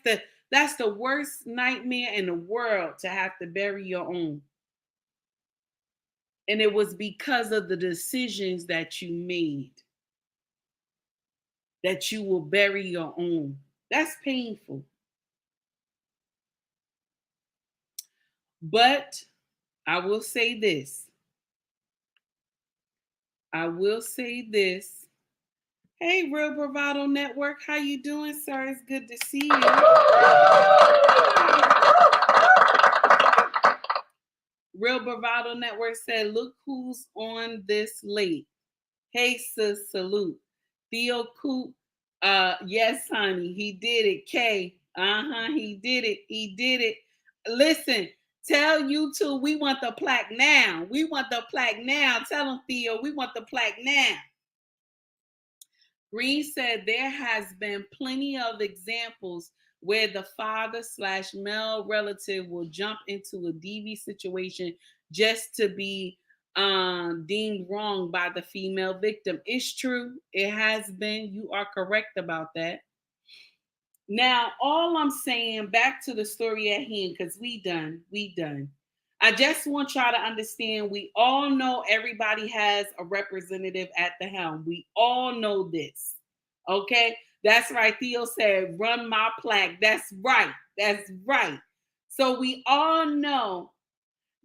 the worst nightmare in the world, to have to bury your own. And it was because of the decisions that you made that you will bury your own. That's painful. But I will say this. Hey, Real Bravado Network, how you doing, sir? It's good to see you. Real Bravado Network said, look who's on this late. Hey, sis, salute. Theo Coop, yes, honey, he did it. K, he did it. Listen, tell YouTube we want the plaque now. Tell them, Theo, we want the plaque now. Green said there has been plenty of examples where the father/male relative will jump into a DV situation just to be deemed wrong by the female victim. It's true. It has been. You are correct about that. Now, all I'm saying, back to the story at hand, because we done. I just want y'all to understand, we all know everybody has a representative at the helm. We all know this. Okay? That's right. Theo said, run my plaque. That's right. So we all know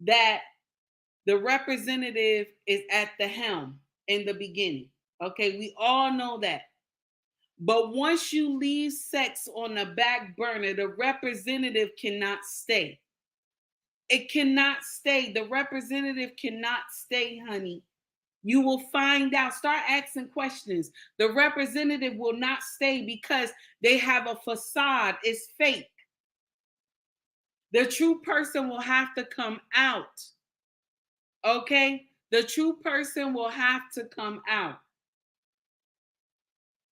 that the representative is at the helm in the beginning. Okay? We all know that. But once you leave sex on the back burner, the representative cannot stay. It cannot stay. The representative cannot stay, honey. You will find out. Start asking questions. The representative will not stay because they have a facade. It's fake. The true person will have to come out. Okay? The true person will have to come out.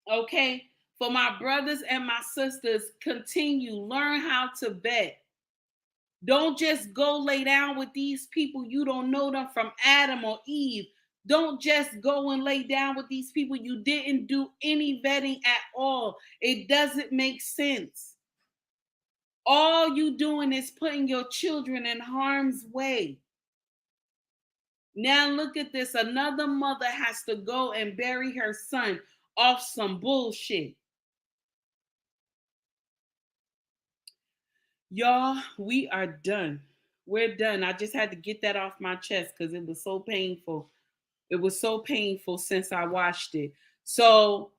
Okay? For my brothers and my sisters, continue. Learn how to vet. Don't just go lay down with these people. You don't know them from Adam or Eve. Don't just go and lay down with these people. You didn't do any vetting at all. It doesn't make sense. All you doing is putting your children in harm's way. Now look at this. Another mother has to go and bury her son off some bullshit. Y'all, we are done. We're done. I just had to get that off my chest because it was so painful. It was so painful since I watched it. So,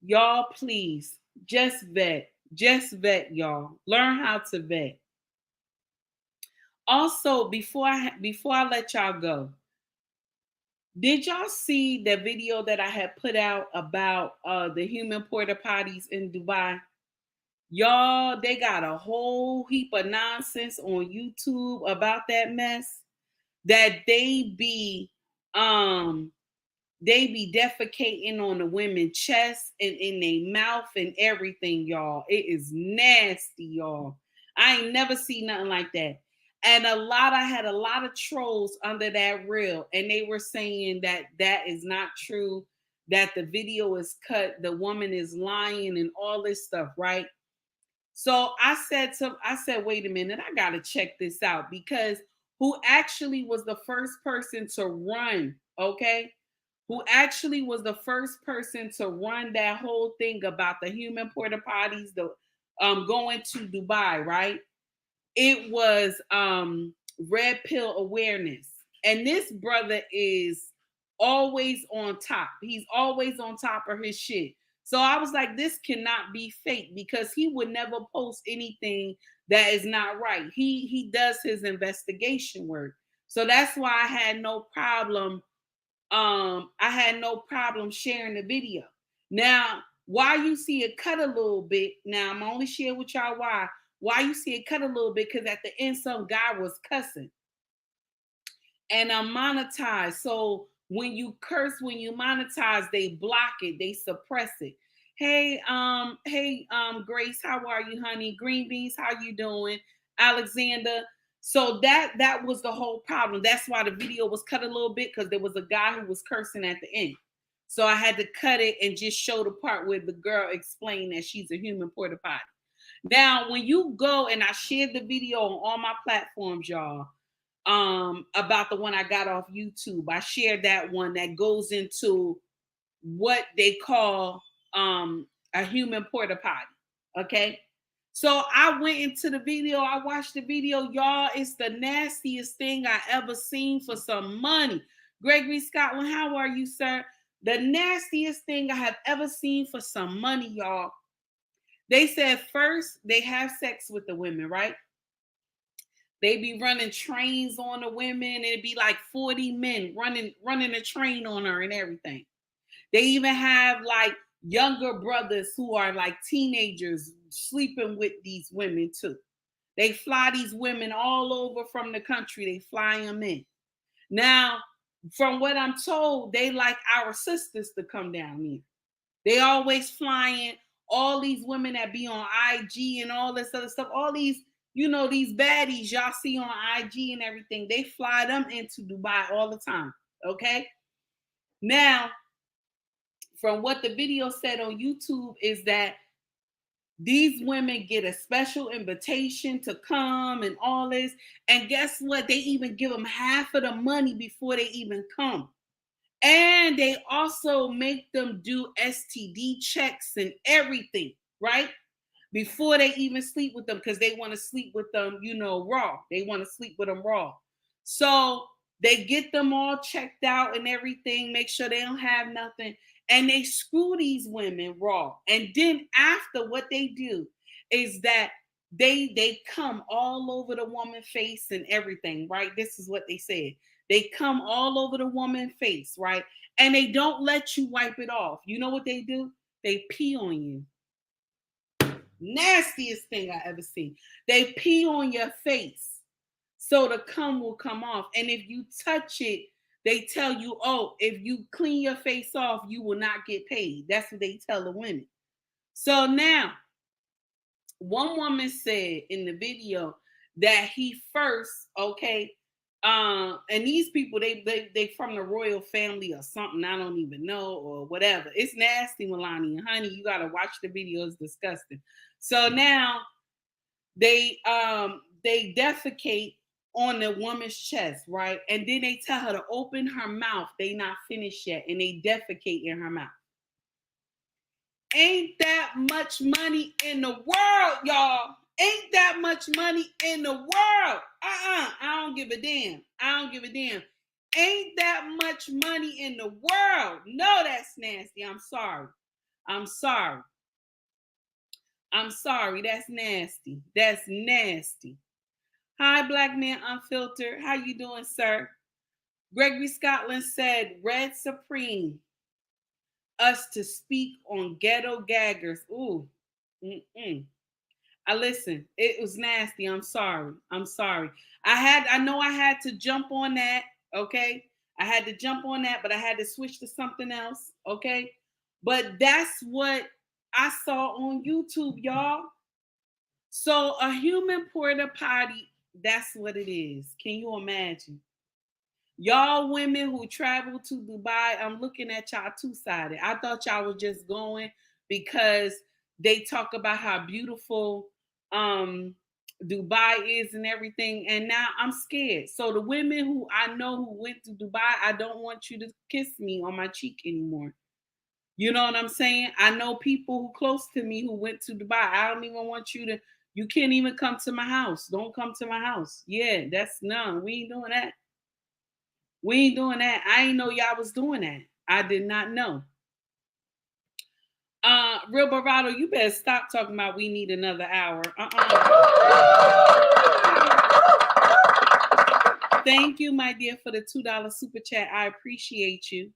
y'all, please Just vet. Just vet, y'all. Learn how to vet. Also, before I let y'all go, did y'all see the video that I had put out about the human porta potties in Dubai? Y'all, they got a whole heap of nonsense on YouTube about that mess. That they be defecating on the women's chest and in their mouth and everything, y'all. It is nasty, y'all. I ain't never seen nothing like that. And I had a lot of trolls under that reel, and they were saying that that is not true, that the video is cut, the woman is lying and all this stuff, right? So I said, wait a minute, I gotta check this out, because who actually was the first person to run, okay? Who actually was the first person to run that whole thing about the human porta potties, the going to Dubai, right? It was Red Pill Awareness. And this brother is always on top. He's always on top of his shit. So I was like, this cannot be fake, because he would never post anything that is not right. He does his investigation work. So that's why I had no problem sharing the video. Now, why you see it cut a little bit, now I'm only sharing with y'all why you see it cut a little bit, because at the end some guy was cussing. And monetized. So when you curse, when you monetize, they block it, they suppress it. Hey, Grace, how are you, honey? Green Beans, how you doing? Alexander. So that was the whole problem. That's why the video was cut a little bit, because there was a guy who was cursing at the end. So I had to cut it and just show the part where the girl explained that she's a human porta potty. Now, when you go, and I shared the video on all my platforms, y'all, about the one I got off YouTube. I shared that one that goes into what they call a human porta potty. Okay. So I went into the video, I watched the video, y'all. It's the nastiest thing I ever seen for some money. Gregory Scotland, how are you, sir? The nastiest thing I have ever seen for some money, y'all. They said first they have sex with the women, right? They be running trains on the women. It'd be like 40 men running a train on her and everything. They even have like younger brothers who are like teenagers sleeping with these women too. They fly these women all over from the country. They fly them in. Now, from what I'm told, they like our sisters to come down here. They always flying all these women that be on IG and all this other stuff. All these, these baddies y'all see on IG and everything. They fly them into Dubai all the time. Okay. Now, from what the video said on YouTube is that these women get a special invitation to come and all this. And guess what? They even give them half of the money before they even come. And they also make them do STD checks and everything, right? Before they even sleep with them, because they want to sleep with them, raw. They want to sleep with them raw. So they get them all checked out and everything, make sure they don't have nothing. And they screw these women raw. And then after, what they do is that they come all over the woman's face and everything, right? This is what they said. They come all over the woman's face, right? And they don't let you wipe it off. You know what they do? They pee on you. Nastiest thing I ever seen. They pee on your face so the cum will come off. And if you touch it, they tell you, oh, if you clean your face off, you will not get paid. That's what they tell the women. So now, one woman said in the video that he first, okay, and these people, they from the royal family or something, I don't even know, or whatever. It's nasty, Melania. Honey, you gotta watch the video, it's disgusting. So now they defecate on the woman's chest, right? And then they tell her to open her mouth. They not finished yet, and they defecate in her mouth. Ain't that much money in the world, y'all? Ain't that much money in the world? I don't give a damn. I don't give a damn. Ain't that much money in the world? No, that's nasty. I'm sorry. I'm sorry. I'm sorry. That's nasty. That's nasty. Hi, Black Man Unfiltered. How you doing, sir? Gregory Scotland said, Red Supreme, us to speak on ghetto gaggers. Ooh. I listen. It was nasty. I'm sorry. I'm sorry. I know I had to jump on that. Okay. I had to jump on that, but I had to switch to something else. Okay. But that's what I saw on YouTube, y'all. So a human porta potty, that's what it is. Can you imagine? Y'all women who travel to Dubai, I'm looking at y'all two-sided. I thought y'all were just going because they talk about how beautiful Dubai is and everything. And now I'm scared. So the women who I know who went to Dubai, I don't want you to kiss me on my cheek anymore. You know what I'm saying? I know people who close to me who went to Dubai. I don't even want you to, you can't even come to my house. Don't come to my house. Yeah, that's none. We ain't doing that. We ain't doing that. I ain't know y'all was doing that. I did not know. Real Bravado, you better stop talking about we need another hour. Thank you, my dear, for the $2 super chat. I appreciate you.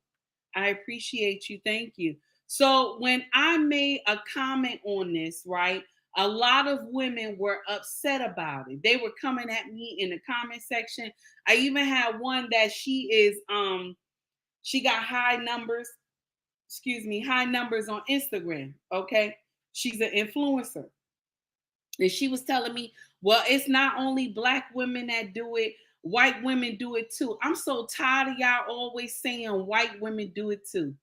I appreciate you. Thank you. So when I made a comment on this, right, a lot of women were upset about it. They were coming at me in the comment section. I even had one that she got high numbers on Instagram. Okay. She's an influencer. And she was telling me, well, it's not only Black women that do it, white women do it too. I'm so tired of y'all always saying white women do it too.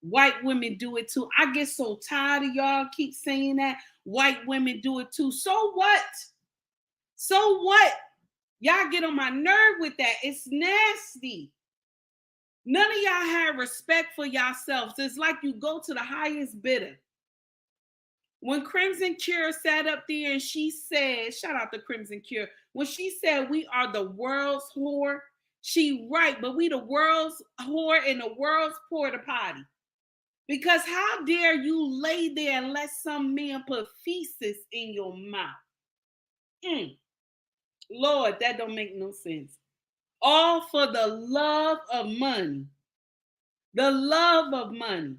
White women do it too. I get so tired of y'all keep saying that white women do it too. So what? So what? Y'all get on my nerve with that. It's nasty. None of y'all have respect for yourselves. It's like you go to the highest bidder. When Crimson Cure sat up there and she said, shout out to Crimson Cure, when she said we are the world's whore, she right, but we the world's whore in the world's porta potty. Because how dare you lay there and let some man put feces in your mouth? Lord, that don't make no sense. All for the love of money. The love of money.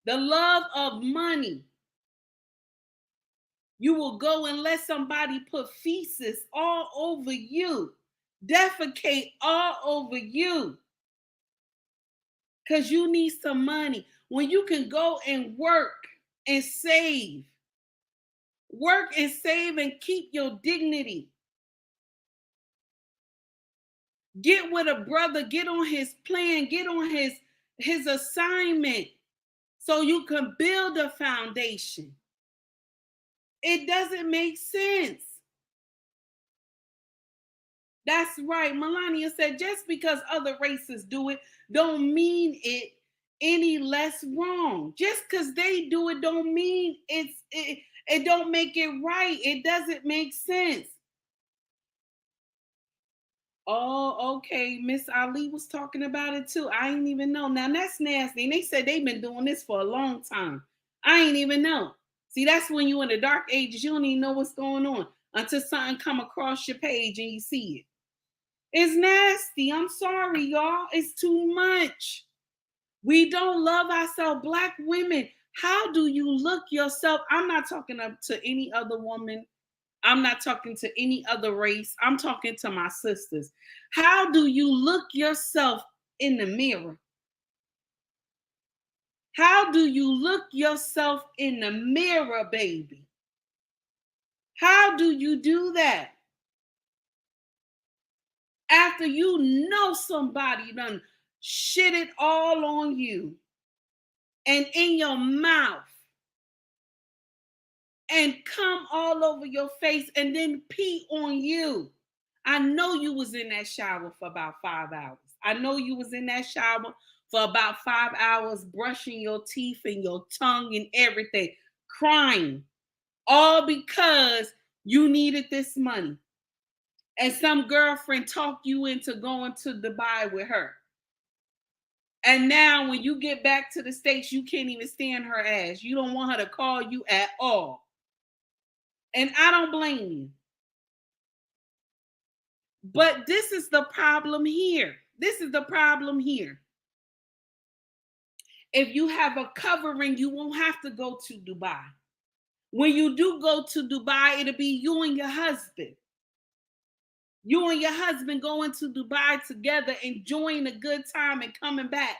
The love of money. You will go and let somebody put feces all over you, defecate all over you, because you need some money. When you can go and work and save, and keep your dignity. Get with a brother, get on his plan, get on his assignment so you can build a foundation. It doesn't make sense. That's right. Melania said, just because other races do it, don't mean it any less wrong. Just because they do it don't mean it don't make it right. It doesn't make sense. Oh, okay. Miss Ali was talking about it too. I ain't even know. Now that's nasty. And they said they've been doing this for a long time. I ain't even know. See, that's when you in the dark ages, you don't even know what's going on until something come across your page and you see it. It's nasty. I'm sorry, y'all. It's too much. We don't love ourselves. Black women, how do you look yourself? I'm not talking up to any other woman. I'm not talking to any other race. I'm talking to my sisters. How do you look yourself in the mirror? How do you look yourself in the mirror, baby? How do you do that? After you know somebody done shit it all on you and in your mouth and come all over your face and then pee on you. I know you was in that shower for about 5 hours. I know you was in that shower for about 5 hours, brushing your teeth and your tongue and everything, crying, all because you needed this money. And some girlfriend talked you into going to Dubai with her. And now when you get back to the States, you can't even stand her ass. You don't want her to call you at all. And I don't blame you. But this is the problem here. This is the problem here. If you have a covering, you won't have to go to Dubai. When you do go to Dubai, it'll be you and your husband. You and your husband going to Dubai together, enjoying a good time and coming back.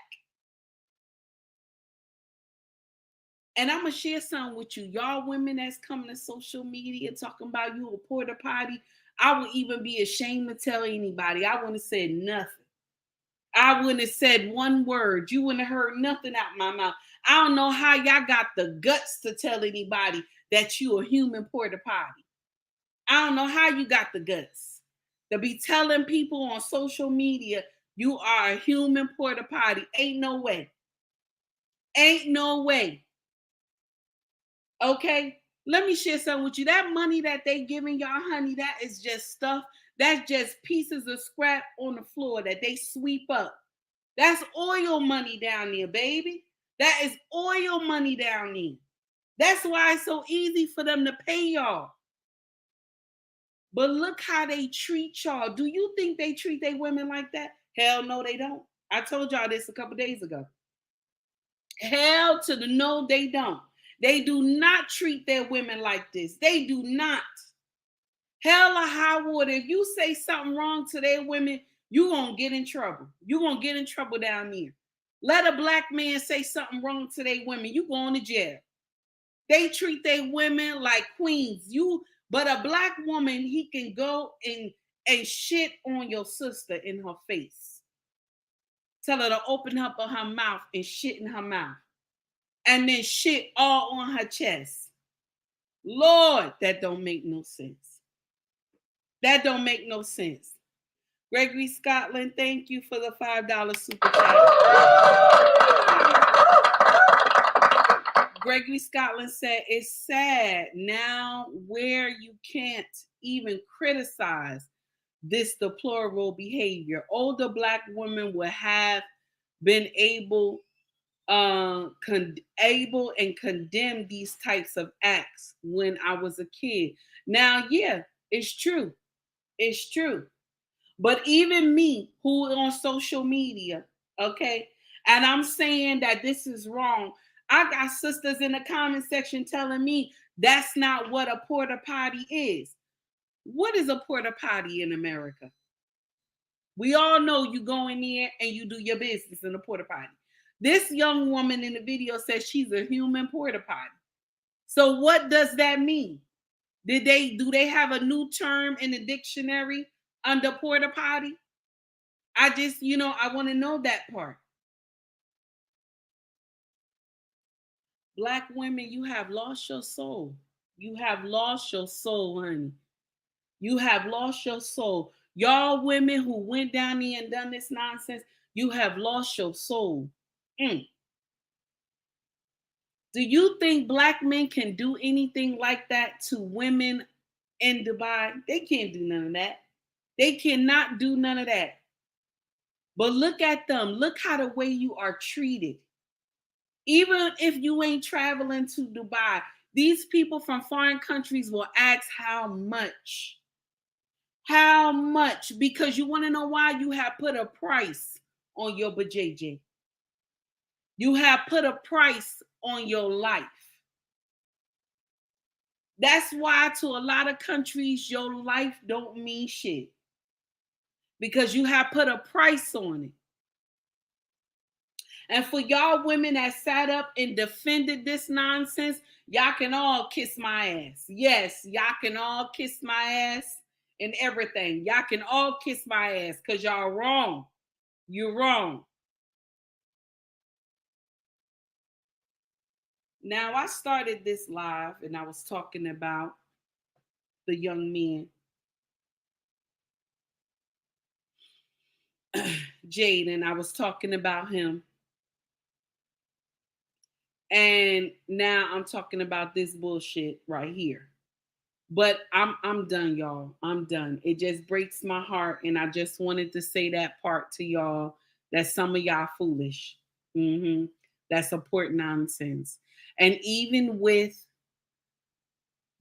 And I'm going to share something with you. Y'all women that's coming to social media talking about you a porta potty, I would even be ashamed to tell anybody. I wouldn't have said nothing. I wouldn't have said one word. You wouldn't have heard nothing out my mouth. I don't know how y'all got the guts to tell anybody that you a human porta potty. I don't know how you got the guts to be telling people on social media you are a human porta potty. Ain't no way. Ain't no way. Okay? Let me share something with you. That money that they giving y'all, honey, that is just stuff. That's just pieces of scrap on the floor that they sweep up. That's oil money down there, baby. That is oil money down there. That's why it's so easy for them to pay y'all. But look how they treat y'all. Do you think they treat their women like that? Hell no, they don't. I told y'all this a couple days ago. Hell to the no, they don't. They do not treat their women like this. They do not. Hell or high water, if you say something wrong to their women, you're going to get in trouble. You're going to get in trouble down there. Let a black man say something wrong to their women, you going to jail. They treat their women like queens. But a black woman, he can go and shit on your sister in her face. Tell her to open up her mouth and shit in her mouth. And then shit all on her chest. Lord, that don't make no sense. That don't make no sense. Gregory Scotland, thank you for the $5 super chat. Gregory Scotland said, it's sad now where you can't even criticize this deplorable behavior. Older black women would have been able and condemn these types of acts when I was a kid. Now, yeah, it's true. It's true. But even me, who on social media, okay, and I'm saying that this is wrong, I got sisters in the comment section telling me that's not what a porta potty is. What is a porta potty in America? We all know you go in there and you do your business in a porta potty. This young woman in the video says she's a human porta potty. So what does that mean? Do they have a new term in the dictionary under porta potty? I want to know that part. Black women, you have lost your soul. You have lost your soul, honey. You have lost your soul. Y'all women who went down there and done this nonsense, you have lost your soul. Do you think black men can do anything like that to women in Dubai? They can't do none of that. They cannot do none of that. But look at them. Look how the way you are treated. Even if you ain't traveling to Dubai, these people from foreign countries will ask how much. How much? Because you want to know why? You have put a price on your BJJ. You have put a price on your life. That's why to a lot of countries, your life don't mean shit. Because you have put a price on it. And for y'all women that sat up and defended this nonsense, y'all can all kiss my ass. Yes, y'all can all kiss my ass and everything. Y'all can all kiss my ass because y'all wrong. You're wrong. Now, I started this live and I was talking about the young men. Jaden, I was talking about him. And now I'm talking about this bullshit right here. But I'm done, y'all. I'm done. It just breaks my heart. And I just wanted to say that part to y'all that some of y'all foolish. That support nonsense. And even with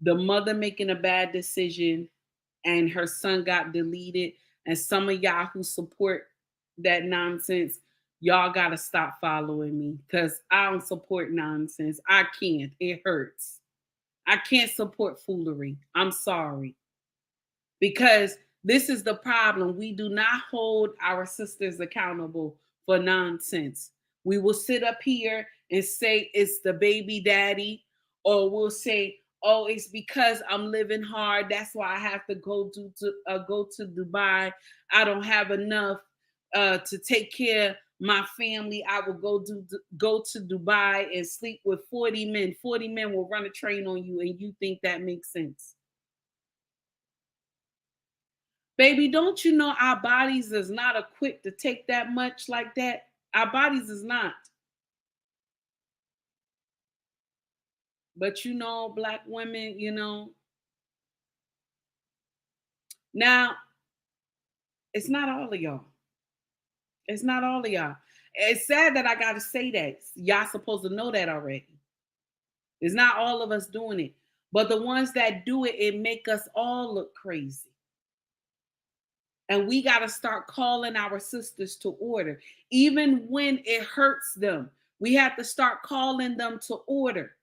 the mother making a bad decision and her son got deleted, and some of y'all who support that nonsense, y'all got to stop following me because I don't support nonsense. I can't. It hurts. I can't support foolery. I'm sorry. Because this is the problem. We do not hold our sisters accountable for nonsense. We will sit up here and say it's the baby daddy, or we'll say, "Oh, it's because I'm living hard. That's why I have to go to Dubai. I don't have enough to take care of my family. I will go to Dubai and sleep with 40 men. 40 men will run a train on you, and you think that makes sense?" Baby, don't you know our bodies is not equipped to take that much like that? Our bodies is not. But you know, Black women, now it's not all of y'all. It's not all of y'all. It's sad that I got to say that. Y'all supposed to know that already. It's not all of us doing it. But the ones that do it, it make us all look crazy. And we got to start calling our sisters to order. Even when it hurts them, we have to start calling them to order.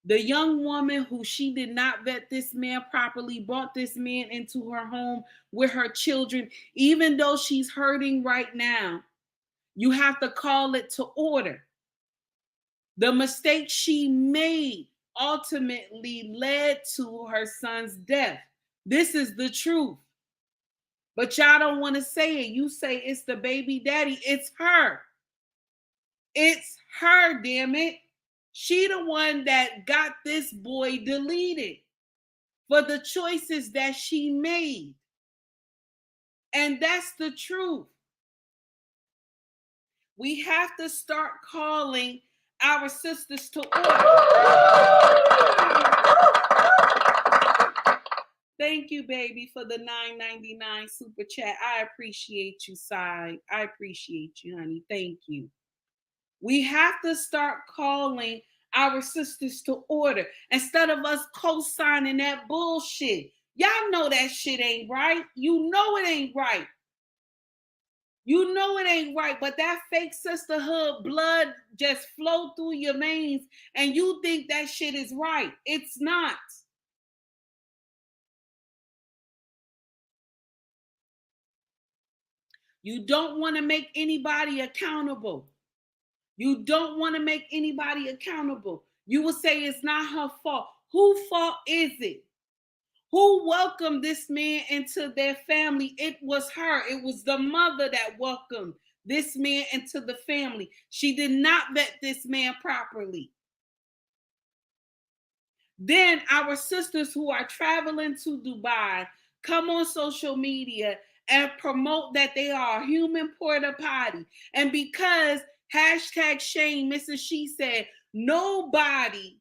The young woman who she did not vet this man properly, brought this man into her home with her children, even though she's hurting right now, you have to call it to order. The mistake she made ultimately led to her son's death. This is the truth. But y'all don't want to say it. You say it's the baby daddy. It's her. It's her, damn it. She the one that got this boy deleted for the choices that she made. And that's the truth. We have to start calling our sisters to order. Thank you, baby, for the $9.99 super chat. I appreciate you, Sai. I appreciate you, honey. Thank you. We have to start calling our sisters to order instead of us co-signing that bullshit. Y'all know that shit ain't right. You know it ain't right. You know it ain't right, but that fake sisterhood blood just flow through your veins and you think that shit is right. It's not. You don't want to make anybody accountable. You don't want to make anybody accountable. You will say it's not her fault. Whose fault is it? Who welcomed this man into their family? It was her. It was the mother that welcomed this man into the family. She did not vet this man properly. Then our sisters who are traveling to Dubai come on social media and promote that they are a human porta potty. And because hashtag shame, Mrs. She said, nobody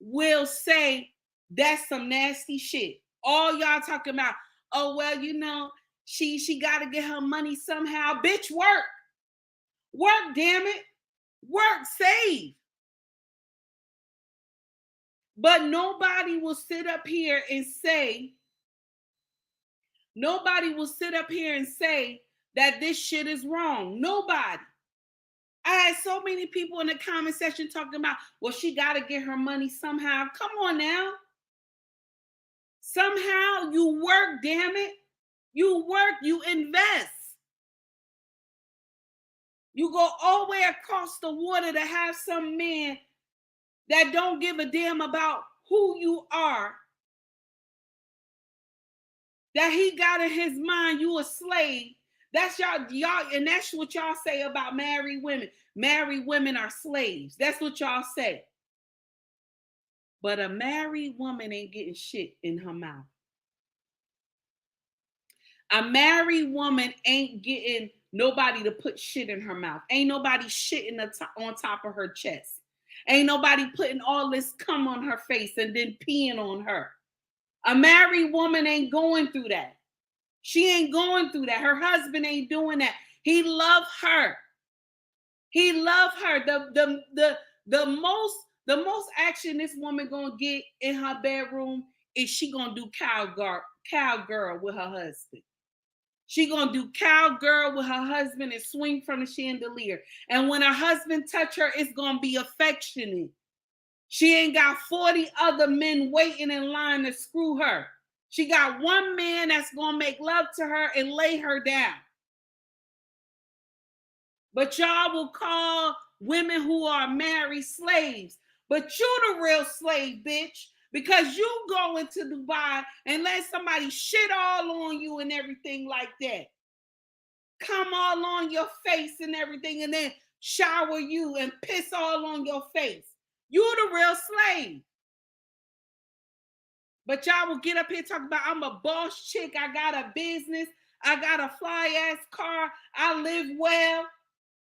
will say that's some nasty shit. All y'all talking about, oh, well, she got to get her money somehow. Bitch, work. Work, damn it. Work, save. But nobody will sit up here and say that this shit is wrong. Nobody. I had so many people in the comment section talking about, well, she got to get her money somehow. Come on now. Somehow you work, damn it. You work, you invest. You go all the way across the water to have some man that don't give a damn about who you are. That he got in his mind you a slave. That's y'all, and that's what y'all say about married women. Married women are slaves. That's what y'all say. But a married woman ain't getting shit in her mouth. A married woman ain't getting nobody to put shit in her mouth. Ain't nobody shitting on top of her chest. Ain't nobody putting all this cum on her face and then peeing on her. A married woman ain't going through that. She ain't going through that. Her husband ain't doing that. He loved her. He loved her. The most action this woman gonna get in her bedroom is she gonna do cowgirl with her husband. She gonna do cowgirl with her husband and swing from the chandelier. And when her husband touch her, it's gonna be affectionate. She ain't got 40 other men waiting in line to screw her. She got one man that's gonna make love to her and lay her down. But y'all will call women who are married slaves. But you the real slave, bitch. Because you go into Dubai and let somebody shit all on you and everything like that. Come all on your face and everything, and then shower you and piss all on your face. You the real slave. But y'all will get up here talking about I'm a boss chick. I got a business. I got a fly ass car. I live well.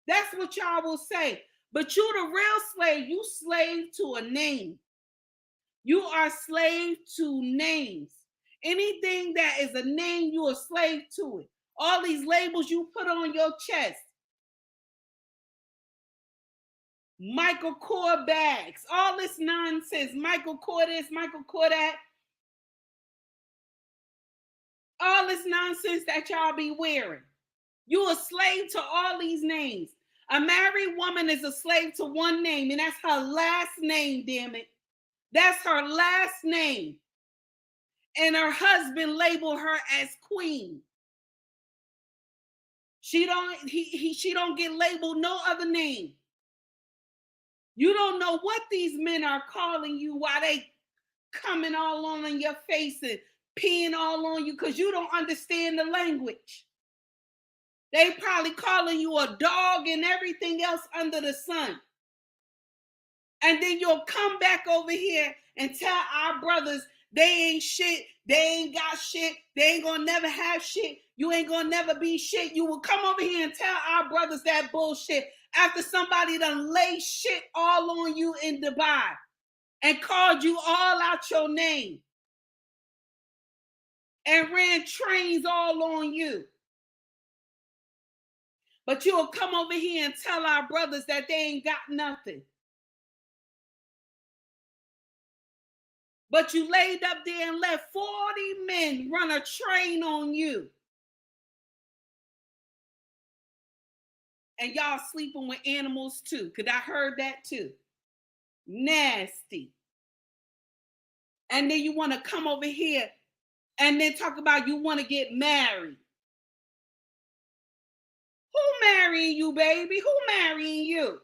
That's what y'all will say. But you the real slave. You slave to a name. You are slave to names. Anything that is a name, you are slave to it. All these labels you put on your chest. Michael Kors bags. All this nonsense. Michael Kors this, Michael Kors that. All this nonsense that y'all be wearing. You a slave to all these names. A married woman is a slave to one name, and that's her last name, damn it. That's her last name. And her husband labeled her as queen. She don't get labeled no other name. You don't know what these men are calling you while they coming all on in your face and peeing all on you because you don't understand the language. They probably calling you a dog and everything else under the sun. And then you'll come back over here and tell our brothers they ain't shit, they ain't got shit, they ain't gonna never have shit, you ain't gonna never be shit. You will come over here and tell our brothers that bullshit after somebody done lay shit all on you in Dubai and called you all out your name and ran trains all on you. But you'll come over here and tell our brothers that they ain't got nothing. But you laid up there and let 40 men run a train on you. And y'all sleeping with animals too, because I heard that too. Nasty. And then you want to come over here and then talk about you want to get married. Who marrying you, baby? Who marrying you?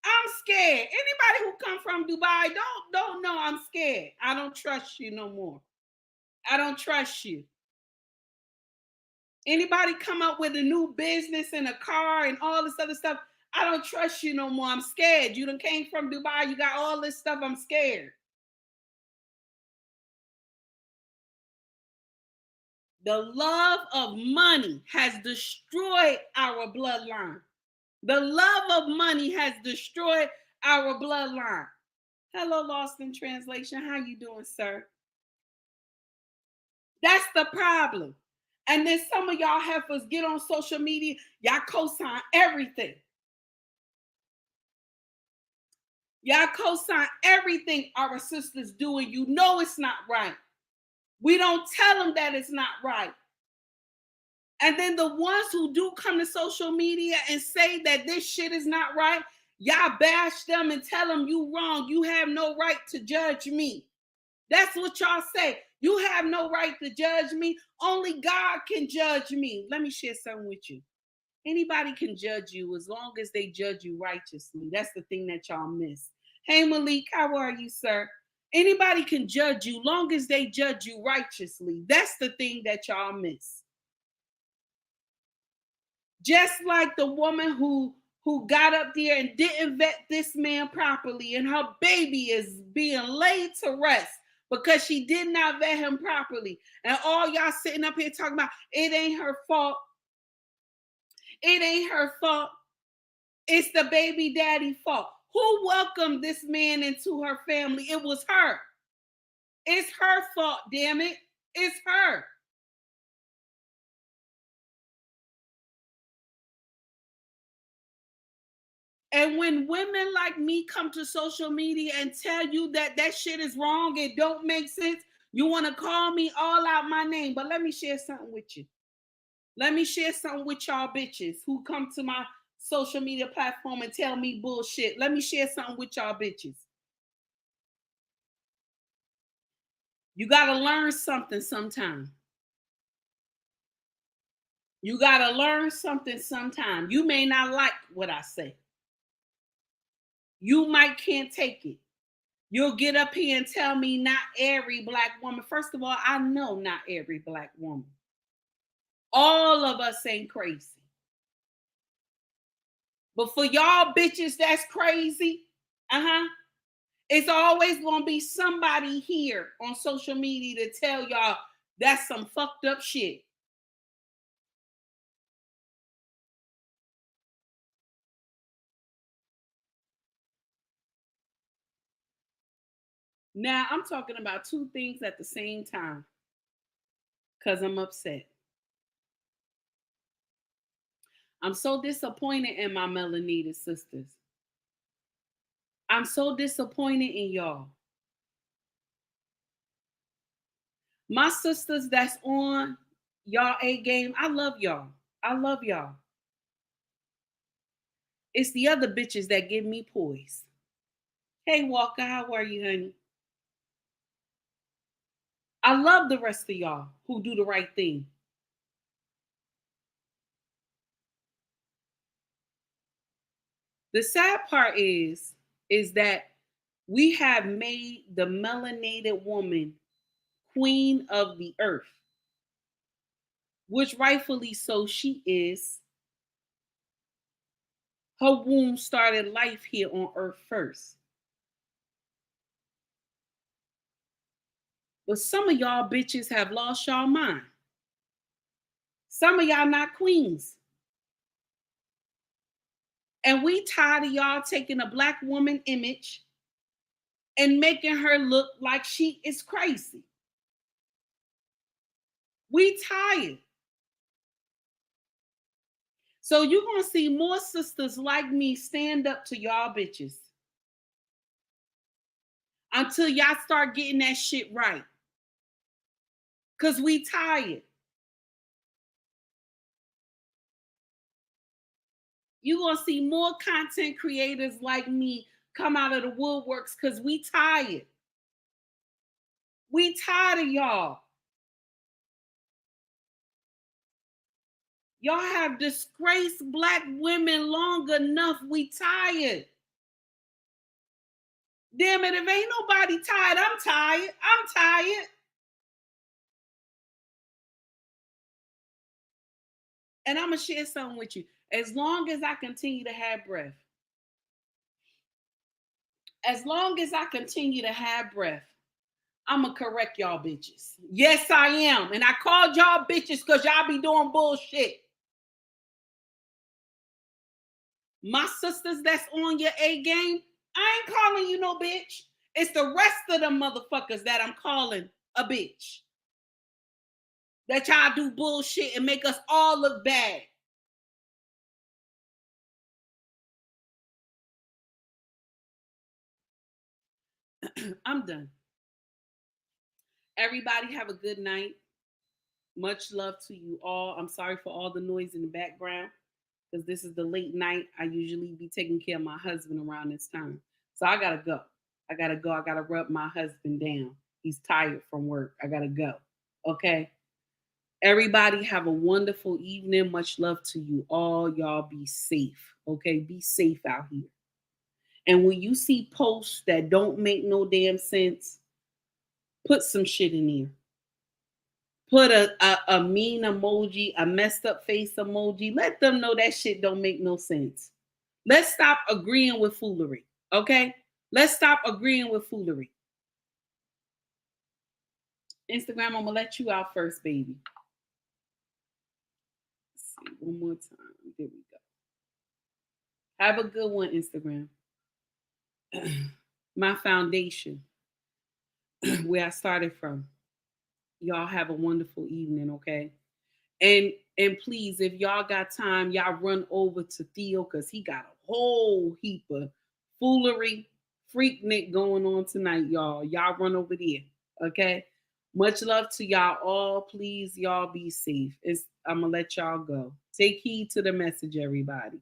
I'm scared. Anybody who come from Dubai, don't know I'm scared. I don't trust you no more. I don't trust you. Anybody come up with a new business and a car and all this other stuff, I don't trust you no more. I'm scared. You done came from Dubai. You got all this stuff. I'm scared. The love of money has destroyed our bloodline. The love of money has destroyed our bloodline. Hello, Lost in Translation. How you doing, sir? That's the problem. And then some of y'all heifers get on social media. Y'all co-sign everything. Y'all co-sign everything our sisters do, and you know it's not right. We don't tell them that it's not right. And then the ones who do come to social media and say that this shit is not right, y'all bash them and tell them you wrong. You have no right to judge me. That's what y'all say. You have no right to judge me. Only God can judge me. Let me share something with you. Anybody can judge you as long as they judge you righteously. That's the thing that y'all miss. Hey, Malik, how are you, sir? Anybody can judge you long as they judge you righteously. That's the thing that y'all miss. Just like the woman who got up there and didn't vet this man properly, and her baby is being laid to rest because she did not vet him properly. And all y'all sitting up here talking about it ain't her fault. It ain't her fault. It's the baby daddy fault. Who welcomed this man into her family? It was her. It's her fault, damn it. It's her. And when women like me come to social media and tell you that that shit is wrong, it don't make sense, you want to call me all out my name. But let me share something with you. Let me share something with y'all bitches who come to my social media platform and tell me bullshit. Let me share something with y'all bitches. You got to learn something sometime. You got to learn something sometime. You may not like what I say. You might can't take it. You'll get up here and tell me not every black woman. First of all, I know not every black woman. All of us ain't crazy. But for y'all bitches that's crazy, it's always gonna be somebody here on social media to tell y'all that's some fucked up shit. Now I'm talking about two things at the same time because I'm upset. I'm so disappointed in my melanated sisters. I'm so disappointed in y'all. My sisters that's on y'all A game, I love y'all. I love y'all. It's the other bitches that give me poise. Hey, Walker, how are you, honey? I love the rest of y'all who do the right thing. The sad part is that we have made the melanated woman queen of the earth, which rightfully so she is. Her womb started life here on earth first. But some of y'all bitches have lost y'all mind. Some of y'all not queens. And we tired of y'all taking a black woman image and making her look like she is crazy. We tired. So you're going to see more sisters like me stand up to y'all bitches until y'all start getting that shit right. Because we tired. You're going to see more content creators like me come out of the woodworks because we tired. We tired of y'all. Y'all have disgraced black women long enough. We tired. Damn it, if ain't nobody tired, I'm tired. I'm tired. And I'm going to share something with you. As long as I continue to have breath, I'm going to correct y'all bitches. Yes, I am. And I called y'all bitches because y'all be doing bullshit. My sisters that's on your A game, I ain't calling you no bitch. It's the rest of the motherfuckers that I'm calling a bitch. That y'all do bullshit and make us all look bad. I'm done. Everybody have a good night. Much love to you all. I'm sorry for all the noise in the background because this is the late night. I usually be taking care of my husband around this time. So I got to go. I got to rub my husband down. He's tired from work. I got to go. Okay? Everybody have a wonderful evening. Much love to you all. Y'all be safe. Okay? Be safe out here. And when you see posts that don't make no damn sense, put some shit in there. Put a mean emoji, a messed up face emoji. Let them know that shit don't make no sense. Let's stop agreeing with foolery. Okay? Let's stop agreeing with foolery. Instagram, I'm going to let you out first, baby. Let's see, one more time. There we go. Have a good one, Instagram. My foundation, where I started from. Y'all have a wonderful evening, okay? And please, if y'all got time, y'all run over to Theo because he got a whole heap of foolery, freaknik going on tonight, y'all. Y'all run over there, okay? Much love to y'all all. Please, y'all be safe. I'm gonna let y'all go. Take heed to the message, everybody.